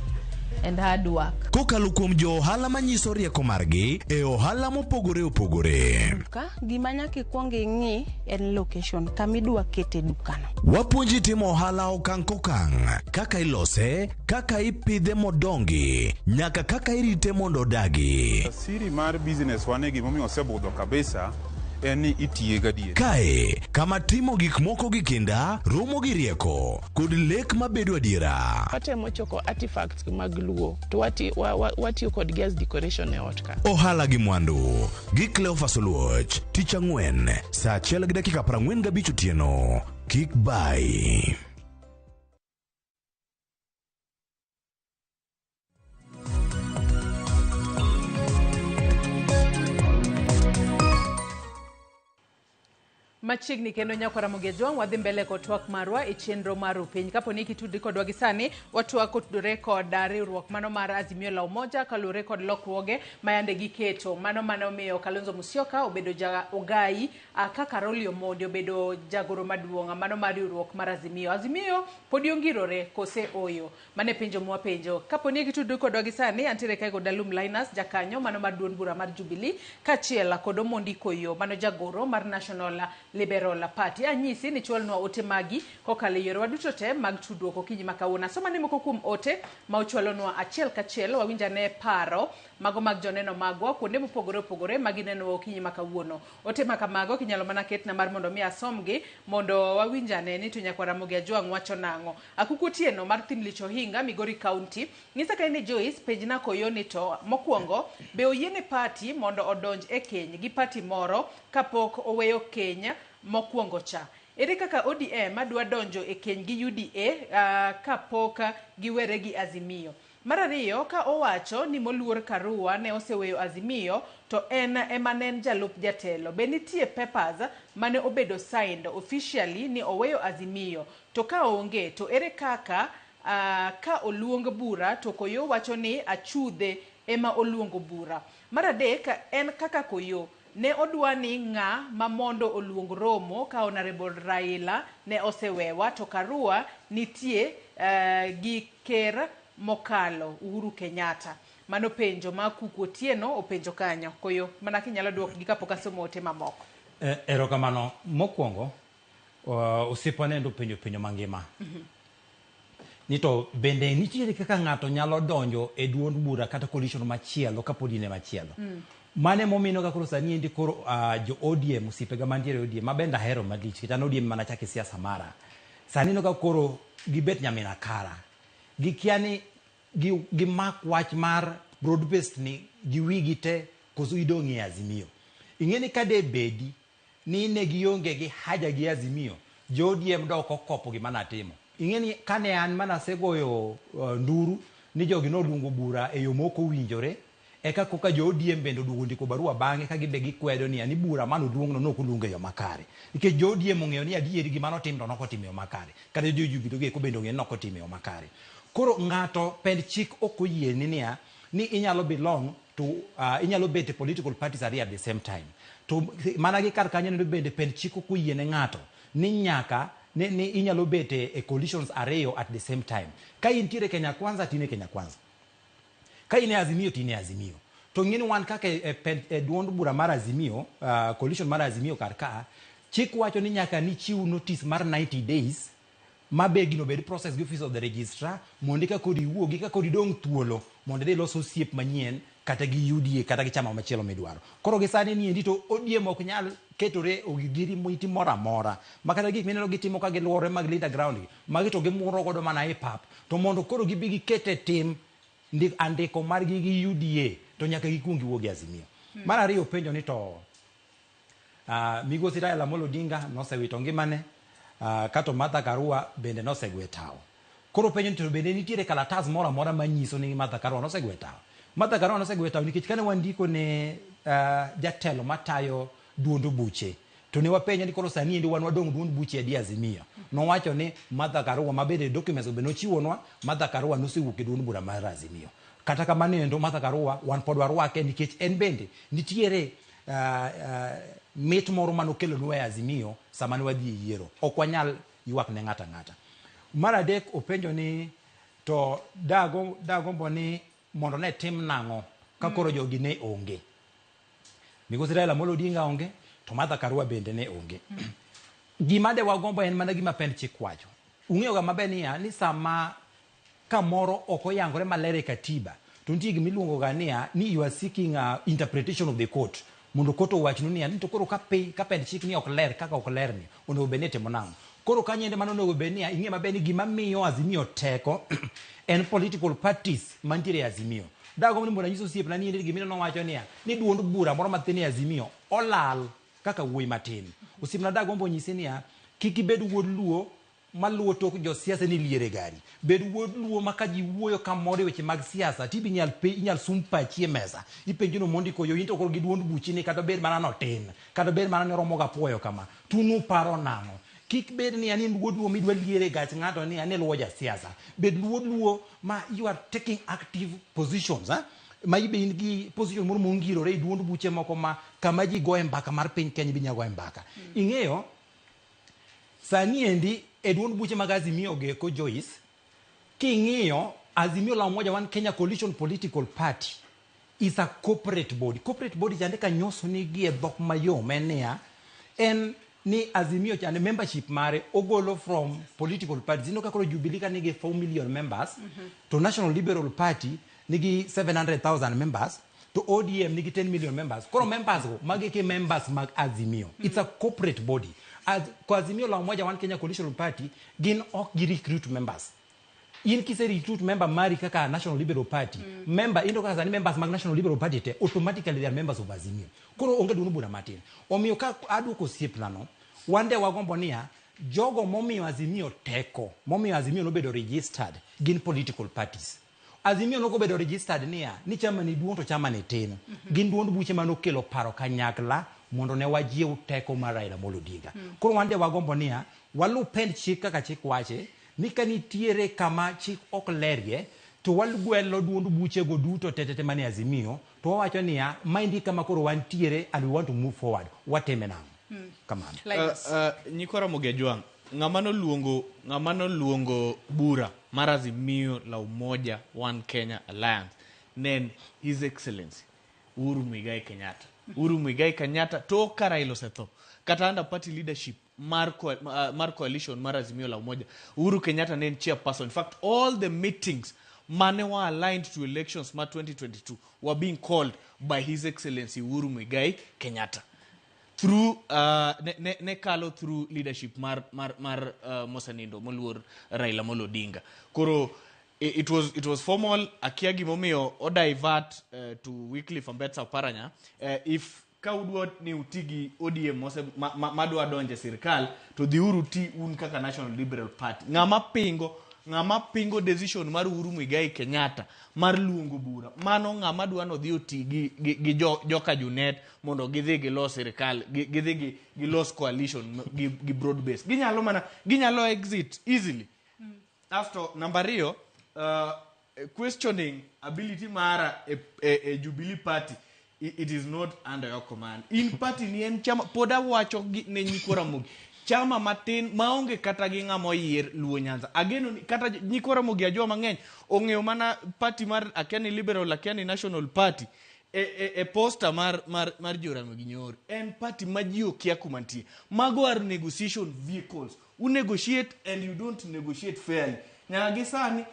and hard work. Kokalo kuom jo ohala manyiso rieko margi e ohala mopogore opogore. Duka gima nyaka ikwong ing'i en location kamidwa kete dukano. Wapuonji timo ohala okang' kokang', kaka ilose, kaka ipidhe modongi, nyaka kaka irite mondo odagi. Siri mar business wane gimomiyo osebudho kabisa eni itiye gadier. Kae kama timo gik moko gi kinda romo gi rieko kod lek mabedo adiera. Watemo choko artifacts mag luo to watiyo kod gas decoration e ot ka. Ohala gi mwandu gi Cleophas Oluoch, tich ang'wen saa 1:45 otieno. Kik bai. Machiegni kendo nyakwara Mogejwang' wadhi mbele kod twak marwa e chenro mar piny. Kapo ni kitudri kodwa gi sani, watwak kotudore kod riwruok mano mar Azimio la Umoja kalure kod lokruoge mayande giketo. Mano miyo Kalonzo Musyoka obedo ogai kaka Roli Omondi obedo jagoro maduong' mano mar riwruok mar Azimio. Azimio Podi Ongirore kose oyo. Mane penjo mwa penjo. Kapo ni kitudri kodwa gi sani, antiere kae kod Alum Linus jakanyo mano mar duond bura mar Jubilee kachiel kod Omondi koyo mano jagoro mar National Liberal Party. Anyisi ni chwalnwa ote magi kokale yore waduto te mag tudruok okinyi makawuono. Soma ni moko kuom ote ma ochwalonwa achiel kachiel wawinjane paro mago mag joneno magwa kuonde mopogore opogore magineno okinyi makawuono. Ote makamago kinyalo mana ketna mar mondo mi asomgi mondo wawinjane ni to nyakwara Mogejwang' wacho nang'o. Akukutieno mar Thinlich Ohinga Migori County ng'isa ka ni Joyce pejna koyoni to mokwongo be oyiene party mondo odonj e keny gi party moro kapok oweyo kenya mokwongo cha. Ere kaka ODM adwa donjo e keny gi UDA kapok giwere gi Azimio. Mar ariyo ka owacho ni moluor Karua ne oseweyo Azimio to en emanen jalup jatelo. Be nitie papers mane obedo signed officially ni oweyo Azimio. To ka onge to ere kaka ka oluong bura to Koyo wacho ni achudhe ema oluongo bura. Mar adek en kaka Koyo ne odwani ng'a mamondo oluong romo ka Honorable Raila ne osewewa to Karua nitie gi ker mokalo Uhuru Kenyatta. Mano penjo ma Kukuotieno openjo kanyo. Koyo mana kinyalo duok gi kapok asomo ote mamoko. Erokamano mokwongo osipone ndo penjo mangima. Nito bende nitiere kaka ng'ato nyalo donjo e duond bura kata coalition machielo kapodi ne machielo. Mane momino ka koro sani endi koro jo ODM osipega mantiere ODM mabenda hero malich kita no ODM mana chake siasa mara. Sani no ka koro gibet nyamina kara. Gikiani gi mak wach mar broad based ni giwigi te koso idongi Azimio. Ingeni kade bedi ni ne gionge gi haja gi Azimio. Jo ODM doko kopo gi mana timo. Ingeni kane an mana segoyo nduru ni jogi no lungo bura e yo moko winjore. Eka koka jo ODM bendo dugo ndiko barua bange ka gibe gikwedo ni ani bura mano duong no kulunge yo makare. Ike jo ODM ong'eyo ni adieri gimano timdo noko timo yo makare. Kata jo Jubilee ge ko bendo ng'eyo noko timo yo makare. Koro ng'ato pend chik okoyie ni inyalo belong to inyalo bet political parties are at the same time. To mana gi kar kanyo no bende pend chik okoyie ne ng'ato ni nyaka ni inyalo bet e coalitions ariyo at the same time. Ka intiere Kenya Kwanza tine Kenya Kwanza. Ka ine Azimio tine Azimio. To ngini wan kaka duond bura mar Azimio, coalition mar Azimio karka, chik wacho ni nyaka ni chiu notice mar 90 days mabegino bed process gi office of the registrar mondo ka kodi wuogi ka kodi dong thuolo mondo de loso siep manyien kata gi UDA kata gi chama machielo midwaro. Koro gi sani ni endi to ODM ok nyal ketore ogigiri moiti mora mora makata gik mineno gitimo ka giluore mag leader ground magi to gimuro godo mana e pap to mondo koro gibigi kete tim andiko margi gi UDA to nyaka gikungi wuogi Azimio. Mar ariyo penjo ni to Migosi Raila Amolo Odinga nosewito ngimane kato Martha Karua bende nosegwe tao. Koro penjo to bende nitiere kalatas mora mora manyiso ni Martha Karua nosegwe tao. Martha Karua nosegwe tao nikech kane wandiko ne jatelo matayo duond buche to ne wapenja ni koro sani endi wan wadong duond buche adi Azimio. Nowacho ni Martha Karua mabede documents obeno chiwonwa Martha Karua nosewuok e duond bura mar Azimio. Kata kamano endo Martha Karua wan pod warwake nikech en bende nitiere mit moro manokelo nwa Azimio sama ne wadhi yiero. Ok wanyal ywak ne ng'ata ng'ata. Mar adek openjo ni to dagombo ni mondo ne tim nang'o ka koro jogi ne onge. Because Raila Amolo Odinga onge, to Martha Karua bende ne onge. Gima de wagombo en mana gima pend chik wacho. Ung'eyo ga maber niya ni sama kamoro ok oyangore maler e katiba, to nitie gima iluongo ga niya ni you are seeking a interpretation of the court. Mondo koto wachnu niya ni to koro ka pend chik ni ok ler kaka ok ler ni, onego bed ni timo nang'o. Koro kanyende mano onego bed niya ing'e maber ni gima miyo Azimio teko en political parties mantiere Azimio. Dago ni mbona nyiso siep na ni gimino no wacho niya ni duond bura moro matin e Azimio olal kaka wuoyi matin. Osiep na dago mbonyisi niya kik ibed wuod luo maluwo tok jo siasa ni liere gari. Bed wuod luo maka ji wuoyo kamoro weche mag siasa tibi inyal sum pachi e mesa. Ipenjo no Omondi koyo into koro gi duond buchi ni kata bed mana no tin. Kata bed mana ni romo ga puoyo kama. Tunu paro nang'o. Kik bed ni ani wuod luo midwa liere gach ng'ato ni ani luwo ja siasa. Bed wuod luo ma you are taking active positions, ma ibe in gi position moro mongirore duond buche moko ma kama ji goe mbaka mar piny Kenya binya goe mbaka. Ing'eyo sani endi e duond buche mag Azimio geko Joyce, king'iyo Azimio la Umoja One Kenya Coalition Political Party is a corporate body. Corporate body chande ka nyoso ni gi e dhok mayom en ni Azimio chande membership mare ogolo from political parties. Ino kakoro Jubilee ka nigi 4 million members, to National Liberal Party nigi 700,000 members, to ODM nigi 10 million members. Koro members go mageke members mag Azimio. It's a corporate body. Kwa Azimio la Umoja One Kenya Coalition Party gin ok gi recruit members. In kise recruit member mari kaka National Liberal Party, member indo kaka zani members mag National Liberal Party te automatically they are members of Azimio. Koro onge duno bura matin. Omiyo ka adu ko siep nano, wande wagombo niya jogo momiyo Azimio teko, momiyo Azimio no bedo registered gin political parties. Azimio no ko bedo registered niya ni chama ni duong to chama ni tin. Gin duond buche manokelo paro kanyakla mondo ne wajiew teko mar Raila Amolo Odinga. Koro wande wagombo niya walu pend chik kaka chik wache ni kanitiere kama chik ok lerye to walgwelo duond buche go duto tetete mane Azimio to wacho niya maindi kama koro wantiere and we want to move forward. Wateme nang'o. Kamano. Nyikora Mogejwang, ng'amano luongo bura mar Azimio la Umoja One Kenya Alliance nen His Excellency Uhuru Muigai Kenyatta. Uhuru Muigai Kenyatta to Raila osetho. Kata under party leadership mar coalition mar Azimio la Umoja. Uhuru Kenyatta nen chairperson. In fact, all the meetings mane were aligned to elections mar 2022 were being called by His Excellency Uhuru Muigai Kenyatta. Through nekalo through leadership mar Mosanindo moluor Raila Amolo Odinga. Koro it was formal. Akiagi momio o divert to Wycliffe Ambetsa Oparanya. If kaudwot ni utigi ODM mose madwa donje sirkal to the uruti un kaka National Liberal Party. Ngama pingo decision mar Uhuru Muigai Kenyatta mar luongo bura. Mano ngama dwa no dhi oti gi joka Junet mondo gidhi gi los sirkal, gidhi gi los coalition gi broad base. Ginyalo exit easily. After number 2, questioning ability mara a Jubilee Party, it is not under your command. In party ni en chama poda wacho ne Nyikora Mugi. Chama matin maonge kata gi ng'amo yier Luo Nyanza. Ageno kata Nyikora Mugi ajua mang'eny ong'eyo mana party mar akiani Liberal akiani National Party poster mar Joramogi Nyoro. En party ma ji okia kumantie. Mago are negotiation vehicles. You negotiate and you don't negotiate fairly. Nyagi sani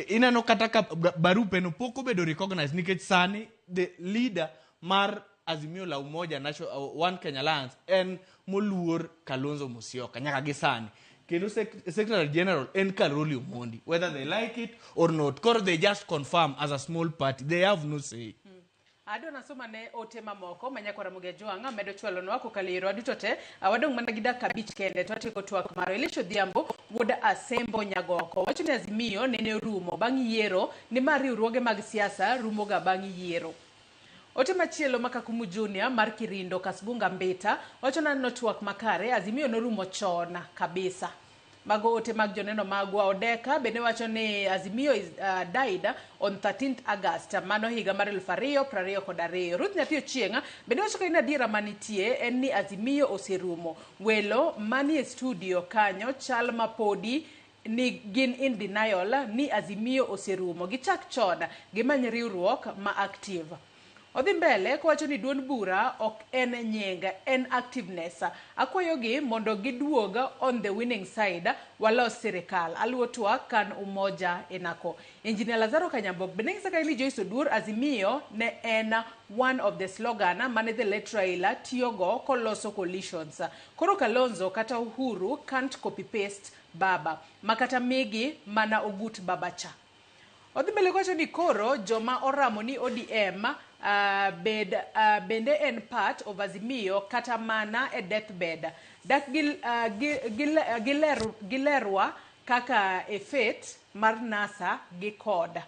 inano kata ka barupe no poko bedo recognize nikech sani the leader mar Azimio la Umoja National One Kenya Alliance en moluor Kalonzo Musyoka nyaka gisani. Kendo Secretary General en Karoli Omondi, whether they like it or not. Or they just confirm as a small party. They have no say. Ado nasoma ne ote mamoko Manyakora Mogejwang medo chwalo no ako kaliro adutote wadong mana gi dakika 5 kende twatiko twak maro Elisho Dhiambo wuoda Asembo Nyagoko wacho ni Azimio nene rumo bang' yiero ni mar riwruoge mag siasa rumo ga bang' yiero. Ote machielo Makakumu Junior mar Kirindo Kasbunga Mbeta wacho na no twak makare Azimio no rumo chona kabisa. Mago ote mag joneno magwa Odeka bende wacho ni Azimio is, died on 13th August mano higa mar 2022. Ruth Nyathi Ochieng' bende wacho ni adiera manitie en ni Azimio oserumo. Welo manie studio kanyo chal ma Podi ni gin in denial ni Azimio oserumo. Gichak chon gimany riwruok ma active. Odhi mbele kowacho ni duond bura ok en nyinga, en activeness. Akwayogi mondo giduoga on the winning side walos sirikal. Aluo TWAK kan umoja enako. Engineer Lazaro Kanyambok benengisa kaili Joyce Oduor Azimio ne en one of the slogan mane the late Raila tiyogo koloso coalitions. Koro Kalonzo kata Uhuru can't copy paste baba. Makata migi mana ogut babacha. Odhi mbele kowacho ni koro joma oramo ni ODM bende en part of Azimio kata mana e deathbed. Dak gilerwa kaka e fate mar NASA gi koda.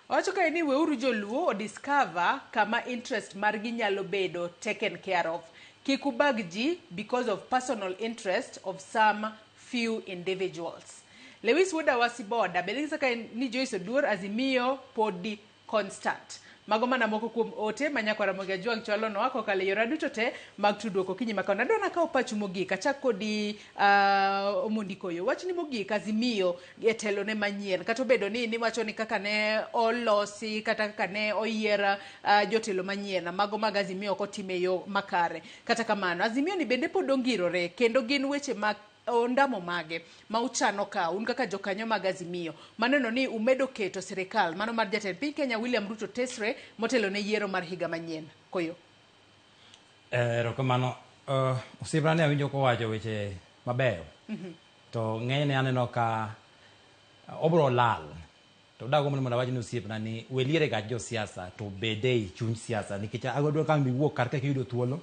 Owacho ka ni weuru joluo o discover kama interest margi nyalo bedo taken care of. Kik ubag ji because of personal interest of some few individuals. Lewis Wuda Wasiboda belingisa ka ni Joyce Oduor Azimio Podi constant. Mago mana moko kuom ote manyakwara moga juang chwalo no wako kale yora duto te mag tudruok okinyi makona dona ka opachu mogik achak kodi Omondi koyo wachni mogik Azimio e telo ne manyien kata obedo ni wacho ni kaka ne olosi kata kaka ne oyiera jotelo manyien mago mag Azimio ko time yo makare kata kamano Azimio ni bende pod ongirore kendo gin weche mag ondamo mage ma uchano ka un kaka jokanyo mag Azimio maneno ni umedo keto sirikal mano mar jatend piny Kenya William Ruto tesre motelo ne yiero mar higa manyien koyo rokamano osibrane awinjo ko wacho weche mabeyo to ng'enyne aneno ka obro lal to dago mondo wacho ni osiepna ni weliere ga jo siasa to bede i chuny siasa nikech agodwa ka mi wuok kar ka yudo thuolo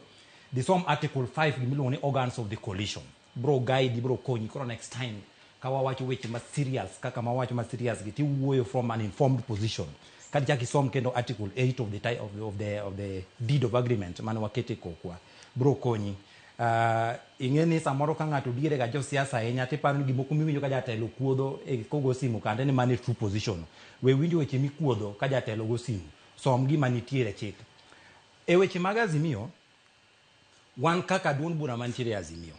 the some article 5 gimiluongo ni organs of the coalition bro guide bro konyi koro next time ka wawacho weche ma serious kaka ma wacho ma serious gi tiwuoyo from an informed position kadi chaki som kendo article 8 of the deed of agreement mane wakete kokwa bro konyi ingeni samoro ka ngato diere ga jo siasa enya te paro gimoko miwinjo ka jatelo kuodho kogo simu kande ni mane true position we winjo weche mikuodho ka jatelo go simu som gima nitiere chik e weche mag Azimio wan kaka duond bura mantiere Azimio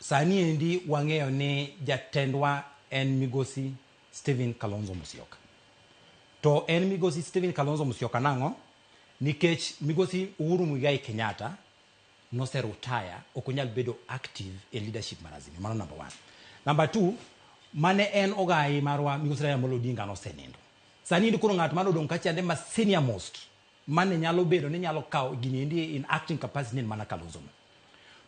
sani endi wang'eyo ni jatendwa en migosi Stephen Kalonzo Musyoka. To en migosi Stephen Kalonzo Musyoka nang'o? Nikech migosi Uhuru Muigai Kenyatta nose retire okonyal bedo active e leadership mar Azimio. Mano number 1. Number 2, mane en ogai marwa migosi Raila Amolo Odinga no senendo. Sani endi koro ng'at mano dong kachande ma senior most mane nyalo bedo ni nyalo kawo gini endi in acting capacity ni mana Kalonzo.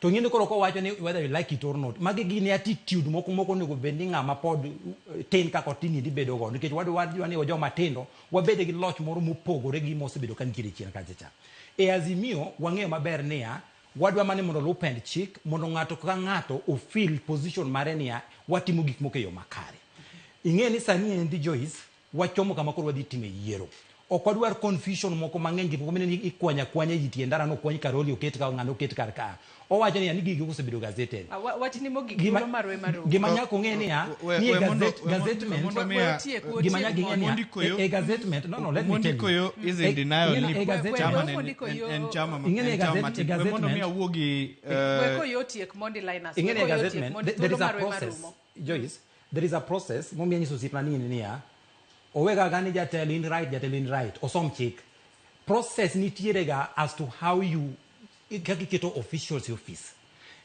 To ng'endo koro ko wacho ni whether you like it or not magi gini attitude moko nego bendi ng'ama pod tin ka kotini di bedo go nikech wadwa ni ojo matindo wabede gi loch moro mopogore gi mosebedo kan kire chien kacha e Azimio wang'eyo maber niya wadwa mane mondo lupend chik mondo ng'ato ka ng'ato o feel position mare niya watimo gik moko e yo makare ing'e ni sani endi Joyce wachomo kama koro wadhi time yiero ok wadwar confusion moko mang'eny gik moko mene ikwanya ji tiendara no kwany karoli oket ka ng'ano oket kar ka owacho ni gigi osebedo gazeted wachni mogik gima marwe maru gima nyako ng'e niya ni gazetment gima nyako ng'e niya e gazetment no let me tell you is in denial ni chama en chama mondo mi awuogi weko yotiek Mondi Linus ing'e gazetment there is a process Joyce there is a process momiyo nyiso sipna ni niya owega gani jatelo in right osom chik process nitiere ga as to how you kaki keto officials office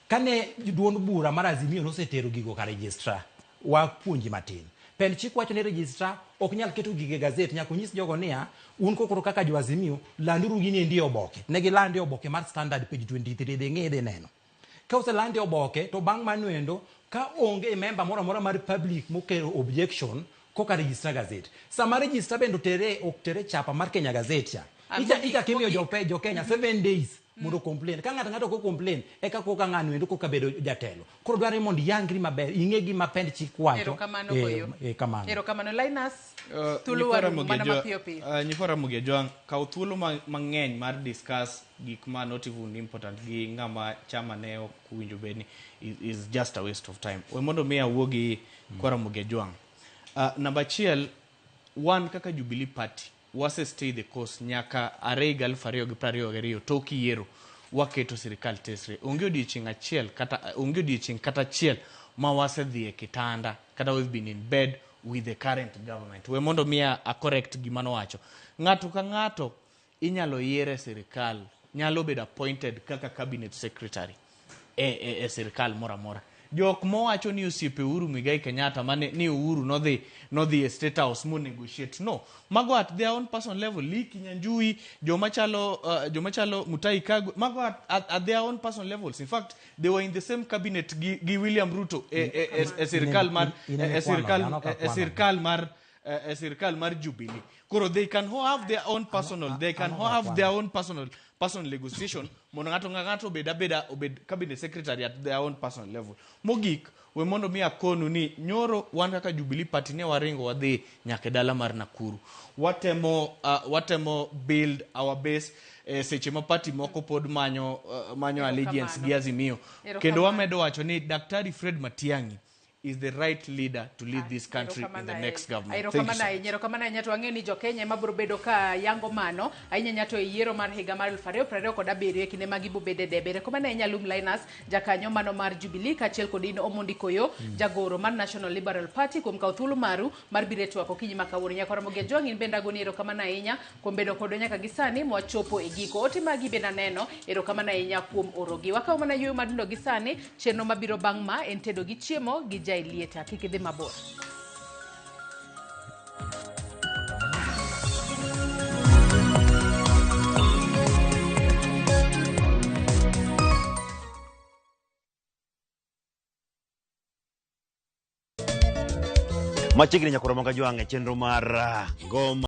kane duond bura mar Azimio no setero gigo ka registrar wa puonji matin pen chik wacho ni registrar ok nyal keto gige gazet nyako nyis jogo niya un kokoro kaka jo Azimio landuru gini endi oboke negi lande oboke mar standard page 23 de ng'ede neno ka ose lande oboke to bang' manuendo ka onge member moro mar public mokero objection koka registra gazet sama registra bendo ok tere chapa mar Kenya Gazette ita kimio jo Kenya 7 days mondo complain ka ng'ato ko complain e ka koka ng'ano endo koka bedo jatelo koro dware mondo yangri maber ing'e gi mapend chik wacho kamano Linus Nyifora Mugia Jwang kaw thuolo mang'eny mar discuss gik ma not even important gi ng'ama chama ne kuwinjo bedni is just a waste of time. We mondo mi awuogi Nyifora Mugia Jwang. Number 1 kaka Jubilee Party wase stay the course nyaka 2022 tok yiero waketo sirikal tesre. Onge odiochieng' kata achiel ma wase dhi e kitanda kata we've been in bed with the current government. We mondo mia a correct gima nowacho. Ng'ato ka ng'ato inyalo yiere sirikal, nyalo bedo appointed kaka cabinet secretary e sirikal mora mora. Jok mowacho ni osiepe Uhuru Muigai Kenyatta mane ni Uhuru nodhi e State House mo negotiate. No, mago at their own personal level. Liki Nyanjui, joma chalo Mutai Kagwe, mago at their own personal levels. In fact, they were in the same cabinet gi William Ruto sirikal mar Jubilee. Koro they can have their own personal, personal negotiation. Mondo ng'ato obed cabinet secretary at their own personal level. Mogik, we mondo mi akonu ni nyoro wan kaka Jubilee Party ne waringo wadhi nyaka dala mar Nakuru. Watemo build our base seche ma party moko pod manyo allegiance gi Azimio. Kendo wamedo wacho ni Daktari Fred Matiang'i is the right leader to lead this country in the next government. Erokamana nyato ang'e ni jokenya mabro bedo ka yango mano ainya nyato e yiero mar higa mar 2027 kinde magibo bede debe. Erokamana Alum Linus jakanyo mano mar Jubilee kachiel kod in Omondi Koyo jagoro mar National Liberal Party kuom kaw thuolo maru mar bireto ako kinyi makawuono. Nyakora Mugia Jwang in benda goni erokamana ainya kuom bedo kodo nyaka gisani mwachopo e giko. Ote magi benda neno erokamana ainya kuom orogi. Wakaw mana yuyo madundo gisani chenro mabiro bang' ma en tedo gi chiemo gi lieta kik dhi mabor. Machiegni Nyakora Mugia Jwang e chenro mar ngoma